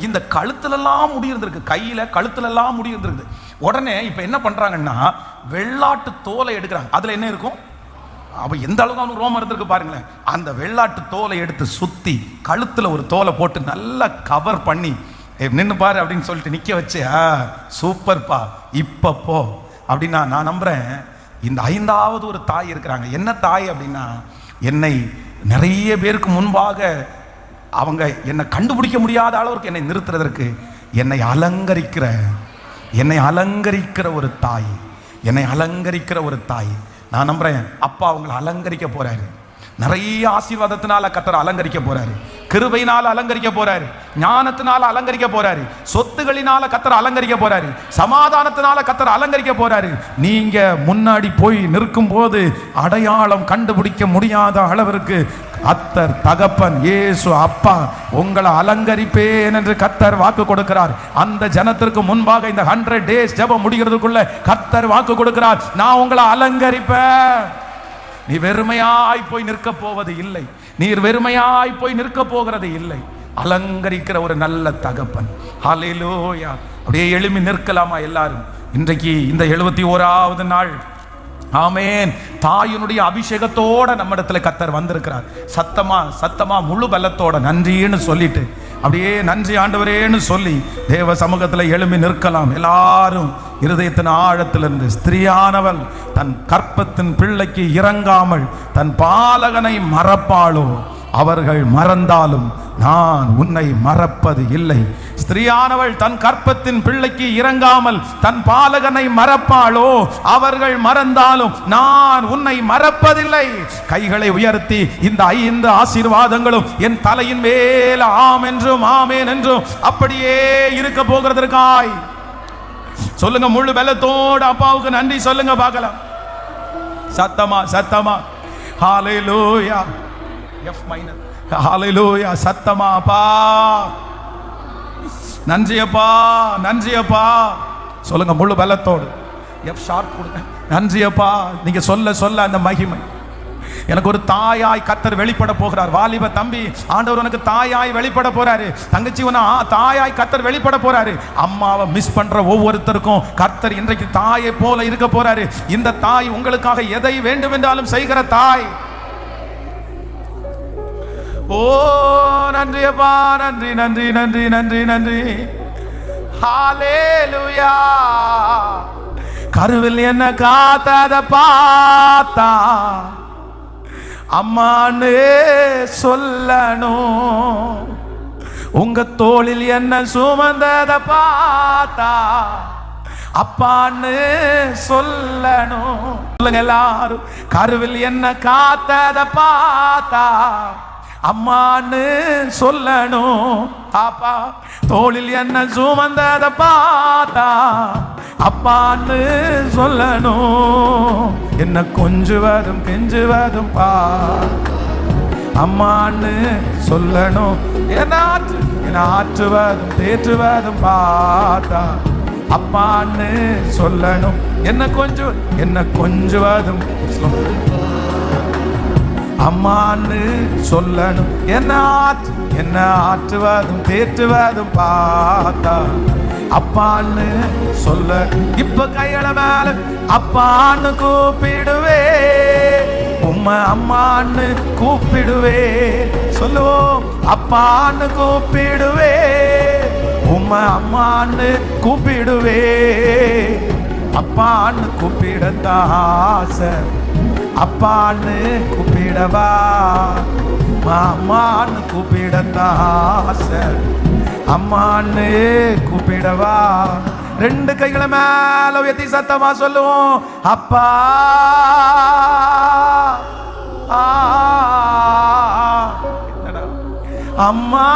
இந்த கழுத்துல எல்லாம் முடி இருந்திருக்கு, கையில கழுத்துல எல்லாம் முடி இருந்திருக்கு. உடனே இப்ப என்ன பண்றாங்கன்னா, வெள்ளாட்டு தோலை எடுக்கிறாங்க. அதுல என்ன இருக்கும், அப்ப எந்த அளவுக்கு அவனுக்கு ரோமம் இருந்திருக்கு பாருங்களேன். அந்த வெள்ளாட்டு தோலை எடுத்து சுத்தி கழுத்துல ஒரு தோலை போட்டு நல்லா கவர் பண்ணி, நின்று பாரு அப்படின்னு சொல்லிட்டு நிக்க வச்சு, சூப்பர்ப்பா இப்ப போ அப்படின்னா, நான் நம்புறேன் இந்த 5வது ஒரு தாய் இருக்கிறாங்க. என்ன தாய் அப்படின்னா, என்னை நிறைய பேருக்கு முன்பாக அவங்க என்னை கண்டுபிடிக்க முடியாத அளவுக்கு என்னை நிறுத்துறதற்கு என்னை அலங்கரிக்கிற ஒரு தாய், என்னை அலங்கரிக்கிற ஒரு தாய். நான் நம்புறேன் அப்பா அவங்களை அலங்கரிக்க போறாரு. நிறைய ஆசீர்வாதத்தினால கர்த்தர் அலங்கரிக்க போறாரு, கிருபையினால அலங்கரிக்க போறாரு, ஞானத்தினால அலங்கரிக்க போறாரு, சொத்துகளினால கர்த்தர் அலங்கரிக்க போறாரு, சமாதானத்தினால கர்த்தர் அலங்கரிக்க போறாரு. நீங்க முன்னாடி போய் நிற்கும் போது அடையாளம் கண்டுபிடிக்க முடியாத அளவிற்கு கர்த்தர் தகப்பன் இயேசு அப்பா உங்களை அலங்கரிப்பேன் என்று கர்த்தர் வாக்கு கொடுக்கிறார். அந்த ஜனத்திற்கு முன்பாக இந்த 100 days ஜெபம் முடிகிறதுக்குள்ள கர்த்தர் வாக்கு கொடுக்கிறார், நான் உங்களை அலங்கரிப்பேன். நீ வெறுமையாய் போய் நிற்க போவது இல்லை, நீர் வெறுமையாய் போய் நிற்க போகிறது இல்லை. அலங்கரிக்கிற ஒரு நல்ல தகப்பன். ஹல்லேலூயா. அப்படியே எழும்பி நிற்கலாமா எல்லாரும்? இன்றைக்கு இந்த 71வது நாள், ஆமேன், தாயினுடைய அபிஷேகத்தோட நம்ம இடத்துல கர்த்தர் வந்திருக்கிறார். சத்தமா முழு பலத்தோட நன்றின்னு சொல்லிட்டு அப்படியே நன்றி ஆண்டவரேன்னு சொல்லி தேவ சமூகத்தில் எழும்பி நிற்கலாம். எல்லாரும் இருதயத்தின் ஆழத்திலிருந்து, ஸ்திரீயானவள் தன் கற்பத்தின் பிள்ளைக்கு இறங்காமல் தன் பாலகனை மறப்பாளோ? அவர்கள் மறந்தாலும் நான் உன்னை மறப்பது இல்லை. ஸ்திரீயானவள் தன் கற்பத்தின் பிள்ளைக்கு இறங்காமல் தன் பாலகனை மறப்பாளோ? அவர்கள் மறந்தாலும் நான் உன்னை மறப்பதில்லை. கைகளை உயர்த்தி இந்த 5 ஆசீர்வாதங்களும் என் தலையின் மேல் ஆம் என்றும் ஆமேன் என்றும் அப்படியே இருக்க போகிறதற்காய் சொல்லுங்க. முழு பலத்தோடு அப்பாவுக்கு நன்றி சொல்லுங்க பார்க்கலாம். சத்தமா ஹalleluya. எஃப் மைனர் ஹalleluya. சத்தமா அப்பா நன்றியப்பா சொல்லுங்க முழு பலத்தோடு. எஃப் ஷார்ப் கொடுங்க. நன்றியப்பா. நீங்க சொல்ல அந்த மகிமை எனக்கு ஒரு தாயாய் கர்த்தர் வெளிப்பட போகிறார். வாலிப தம்பி, ஆண்டவர் உனக்கு தாயாய் வெளிப்பட போறாரு. தங்கச்சி தாயாய் கர்த்தர் வெளிப்பட போறாரு. அம்மாவை மிஸ் பண்ற ஒவ்வொருத்தருக்கும் கர்த்தர் இன்றைக்கு தாயை போல இருக்க போறாரு. இந்த தாய் உங்களுக்காக எதை வேண்டும் என்றாலும் செய்கிற தாய். ஓ நன்றியப்பா, நன்றி. ஹalleluya. கருவில் என்ன காத்தத பார்த்தா அம்மான்னு சொல்லணும். உங்க தோளில் என்ன சுமந்தத பார்த்தா அப்பான்னு சொல்லணும். சொல்லுங்க எல்லாரும். கருவில் என்ன காத்தத பார்த்தா அம்மான்னு சொல்லணும். அப்பா தோளில் என்ன சுமந்தத பார்த்தா அப்பான்னு சொல்லணும். என்ன கொஞ்சுவதும் கெஞ்சுவதும் பா அம்மான்னு சொல்லணும். என்ன ஆற்றுவதும் தேற்றுவதும் பார்த்தா அப்பான்னு சொல்லணும். என்ன கொஞ்சுவதும் அம்மான்னு சொல்லணும். என்ன ஆற்றுவதும் தேற்றுவதும் பார்த்தா அப்பான்னு சொல்ல. இப்ப கையில மேல அப்பான்னு கூப்பிடுவே, உம்மை அம்மான்னு கூப்பிடுவே. சொல்லுவோம். அப்பான்னு கூப்பிடுவே, உம்மை அம்மான்னு கூப்பிடுவே. அப்பான்னு கூப்பிடத்தான் ஆசை. அப்பான்னு கூப்பிடவா, அம்மான்னு கூப்பிடத்தான் ஆசை. அம்மான்னு கூப்பிடவா. 2 கைகளை மேல உயர்த்தி சத்தமா சொல்லுவோம். அப்பா அம்மா.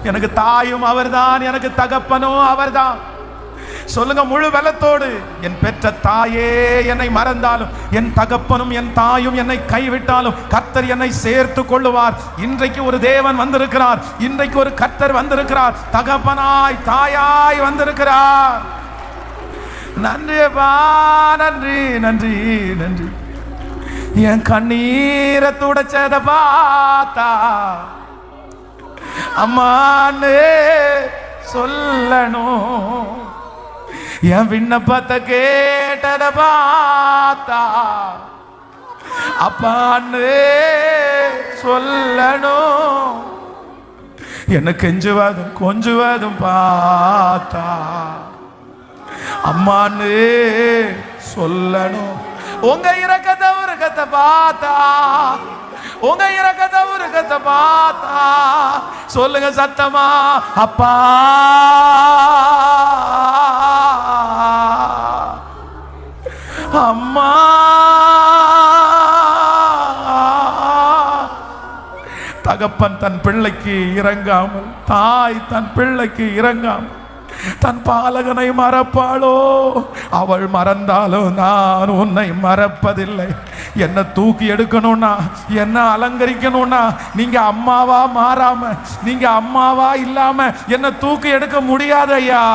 எனக்கு தாயும் அவர்தான், எனக்கு தகப்பனும் அவர்தான். சொல்லுங்க முழு பலத்தோடு. என் பெற்ற தாயே என்னை மறந்தாலும், என் தகப்பனும் என் தாயும் என்னை கைவிட்டாலும் கர்த்தர் என்னை சேர்த்து கொள்ளுவார். இன்றைக்கு ஒரு தேவன் வந்திருக்கிறார். இன்றைக்கு ஒரு கர்த்தர் வந்திருக்கிறார். தகப்பனாய் தாயாய் வந்திருக்கிறார். நன்றிப்பா, நன்றி. என் கண்ணீரை துடைச்சத பார்த்தா அம்மான்னு சொல்லணும். என் விண்ணப்பத்தை கேட்டத பார்த்தா அப்பான்னு சொல்லணும். என்ன கெஞ்சுவதும் கொஞ்சுவதும் பார்த்தா அம்மான்னு சொல்லணும். உங்க இரக்கத்தை உருக்கத்தை பார்த்தா, உங்க இரக்கத்தை உருக்கத்தை பார்த்தா சொல்லுங்க சத்தமா. அப்பா அம்மா. தகப்பன் தன் பிள்ளைக்கு இறங்காமல், தாய் தன் பிள்ளைக்கு இறங்காமல் தன் பாலகனை மறப்பாளோ? அவள் மறந்தாலும் நான் உன்னை மறப்பதில்லை. என்ன தூக்கி எடுக்கணும்னா, என்ன அலங்கரிக்கணும்னா, நீங்க அம்மாவா மாறாம, நீங்க அம்மாவா இல்லாம என்ன தூக்கி எடுக்க முடியாது ஐயா.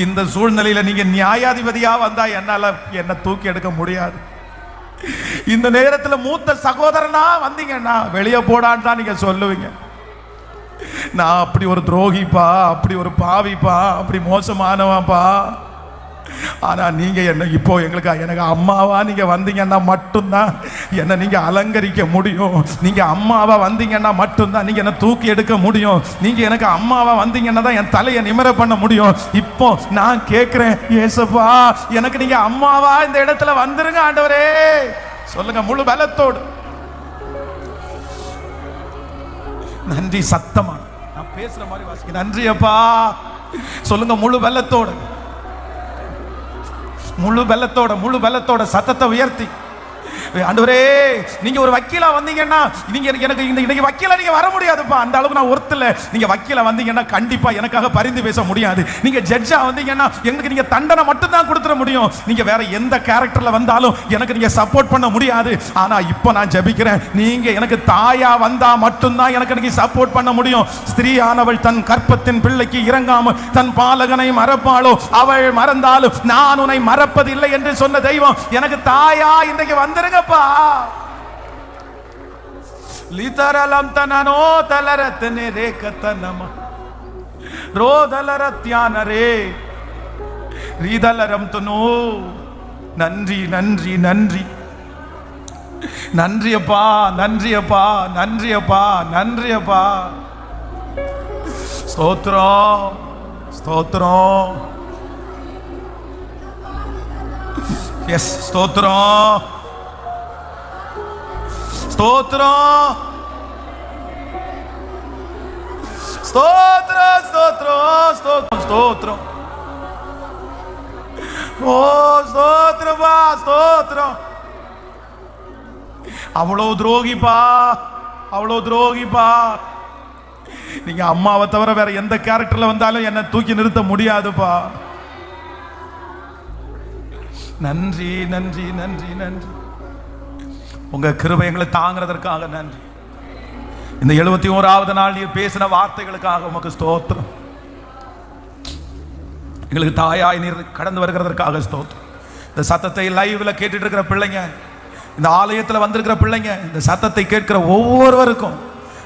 இந்த சூழ்நிலையில நீங்க நியாயாதிபதியா வந்தா என்னால என்ன தூக்கி எடுக்க முடியாது. இந்த நேரத்தில் மூத்த சகோதரனா வந்தீங்கன்னா வெளியே போடான்னு தான் நீங்க சொல்லுவீங்க. நான் அப்படி ஒரு துரோகிப்பா, அப்படி ஒரு பாவிப்பா, அப்படி மோசமானவாப்பா. ஆனா நீங்க என்ன இப்போ எனக்கு அம்மாவா நீங்க வந்தீங்கன்னா மட்டும்தான் என்ன நீங்க அலங்கரிக்க முடியும். நீங்க அம்மாவா வந்தீங்கன்னா மட்டும்தான் நீங்க என்ன தூக்கி எடுக்க முடியும். நீங்க எனக்கு அம்மாவா வந்தீங்கன்னா தான் என் தலையை நிமிர பண்ண முடியும். இப்போ நான் கேட்கிறேன், ஏசப்பா எனக்கு நீங்க அம்மாவா இந்த இடத்துல வந்துருங்க ஆண்டவரே. சொல்லுங்க முழு பலத்தோடு. நன்றி. சத்தமா நான் பேசுற மாதிரி வாசிக்க. நன்றி அப்பா. சொல்லுங்க முழு பலத்தோடு, முழு பலத்தோட சத்தத்தை உயர்த்தி, ஆண்டவரே நீங்க ஒரு வக்கீலா வந்தீங்கன்னா நீங்க எனக்கு இன்னைக்கு வக்கீலா நீங்க வர முடியாதுப்பா. அந்த அளவுக்கு நான் ஒருத்தல. நீங்க வக்கீலா வந்தீங்கன்னா கண்டிப்பா எனக்காக பரிந்து பேச முடியாது. நீங்க ஜட்ஜா வந்தீங்கன்னா எனக்கு நீங்க தண்டனை மட்டும் தான் கொடுத்துட முடியும். நீங்க வேற எந்த கேரக்டர்ல வந்தாலும் எனக்கு நீங்க சப்போர்ட் பண்ண முடியாது. ஆனா இப்போ நான் ஜெபிக்கிறேன், நீங்க எனக்கு தாயா வந்தா மட்டும்தான் எனக்கு நீங்க சப்போர்ட் பண்ண முடியும். ஸ்திரீயானவள் தன் கற்பத்தின் பிள்ளைக்கு இறங்காம தன் பாலகனை மறப்பாளோ, அவள் மறந்தாலும் நான் உன்னை மறப்பதில்லை என்று சொன்ன தெய்வம் எனக்கு தாயா இன்றைக்கு வந்துருங்க. லிதரலம் தனனோ தலரத்தனே ரேகதனம ரோதலரத்யானரே ரீதலரம் தனோ. நன்றி நன்றி நன்றி நன்றி அப்பா, நன்றி அப்பா, நன்றி அப்பா, நன்றி அப்பா. ஸ்தோத்திரம் ஸ்தோத்திரம். எஸ் ஸ்தோத்திரம் ஸ்தோத்திரம் ஸ்தோத்திரம் ஸ்தோத்திரம் ஸ்தோத்திரம் ஸ்தோத்திரம். ஓ ஸ்தோத்திரப்பா ஸ்தோத்திரம். அவ்வளவு துரோகிப்பா, அவ்வளவு துரோகிப்பா. நீங்க அம்மாவை தவிர வேற எந்த கேரக்டர்ல வந்தாலும் என்ன தூக்கி நிறுத்த முடியாதுப்பா. நன்றி நன்றி நன்றி நன்றி. உங்க கிருபை எங்களை தாங்கிறதற்காக நன்றி. இந்த 71வது நாள் நீர் பேசின வார்த்தைகளுக்காக உமக்கு ஸ்தோத்திரம். எங்களுக்கு தாயாய் நீர் கடந்து வருகிறதற்காக ஸ்தோத்திரம். இந்த சத்தத்தை லைவ்ல கேட்டுட்டு இருக்கிற பிள்ளைங்க, இந்த ஆலயத்தில் வந்திருக்கிற பிள்ளைங்க, இந்த சத்தத்தை கேட்கிற ஒவ்வொருவருக்கும்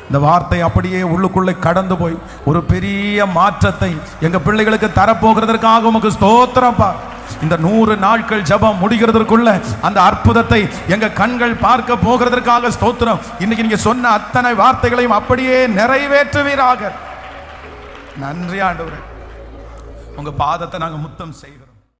இந்த வார்த்தை அப்படியே உள்ளுக்குள்ளே கடந்து போய் ஒரு பெரிய மாற்றத்தை எங்க பிள்ளைகளுக்கு தரப்போகிறதற்காக உமக்கு ஸ்தோத்திரப்பா. இந்த 100 நாட்கள் ஜெபம் முடிகிறதற்குள்ள அந்த அற்புதத்தை எங்க கண்கள் பார்க்க போகிறதற்காக ஸ்தோத்திரம். இன்னைக்கு நீங்க சொன்ன அத்தனை வார்த்தைகளையும் அப்படியே நிறைவேற்றுவீராக. நன்றி ஆண்டவரே. உங்க பாதத்தை நாங்க முத்தம் செய்கிறோம்.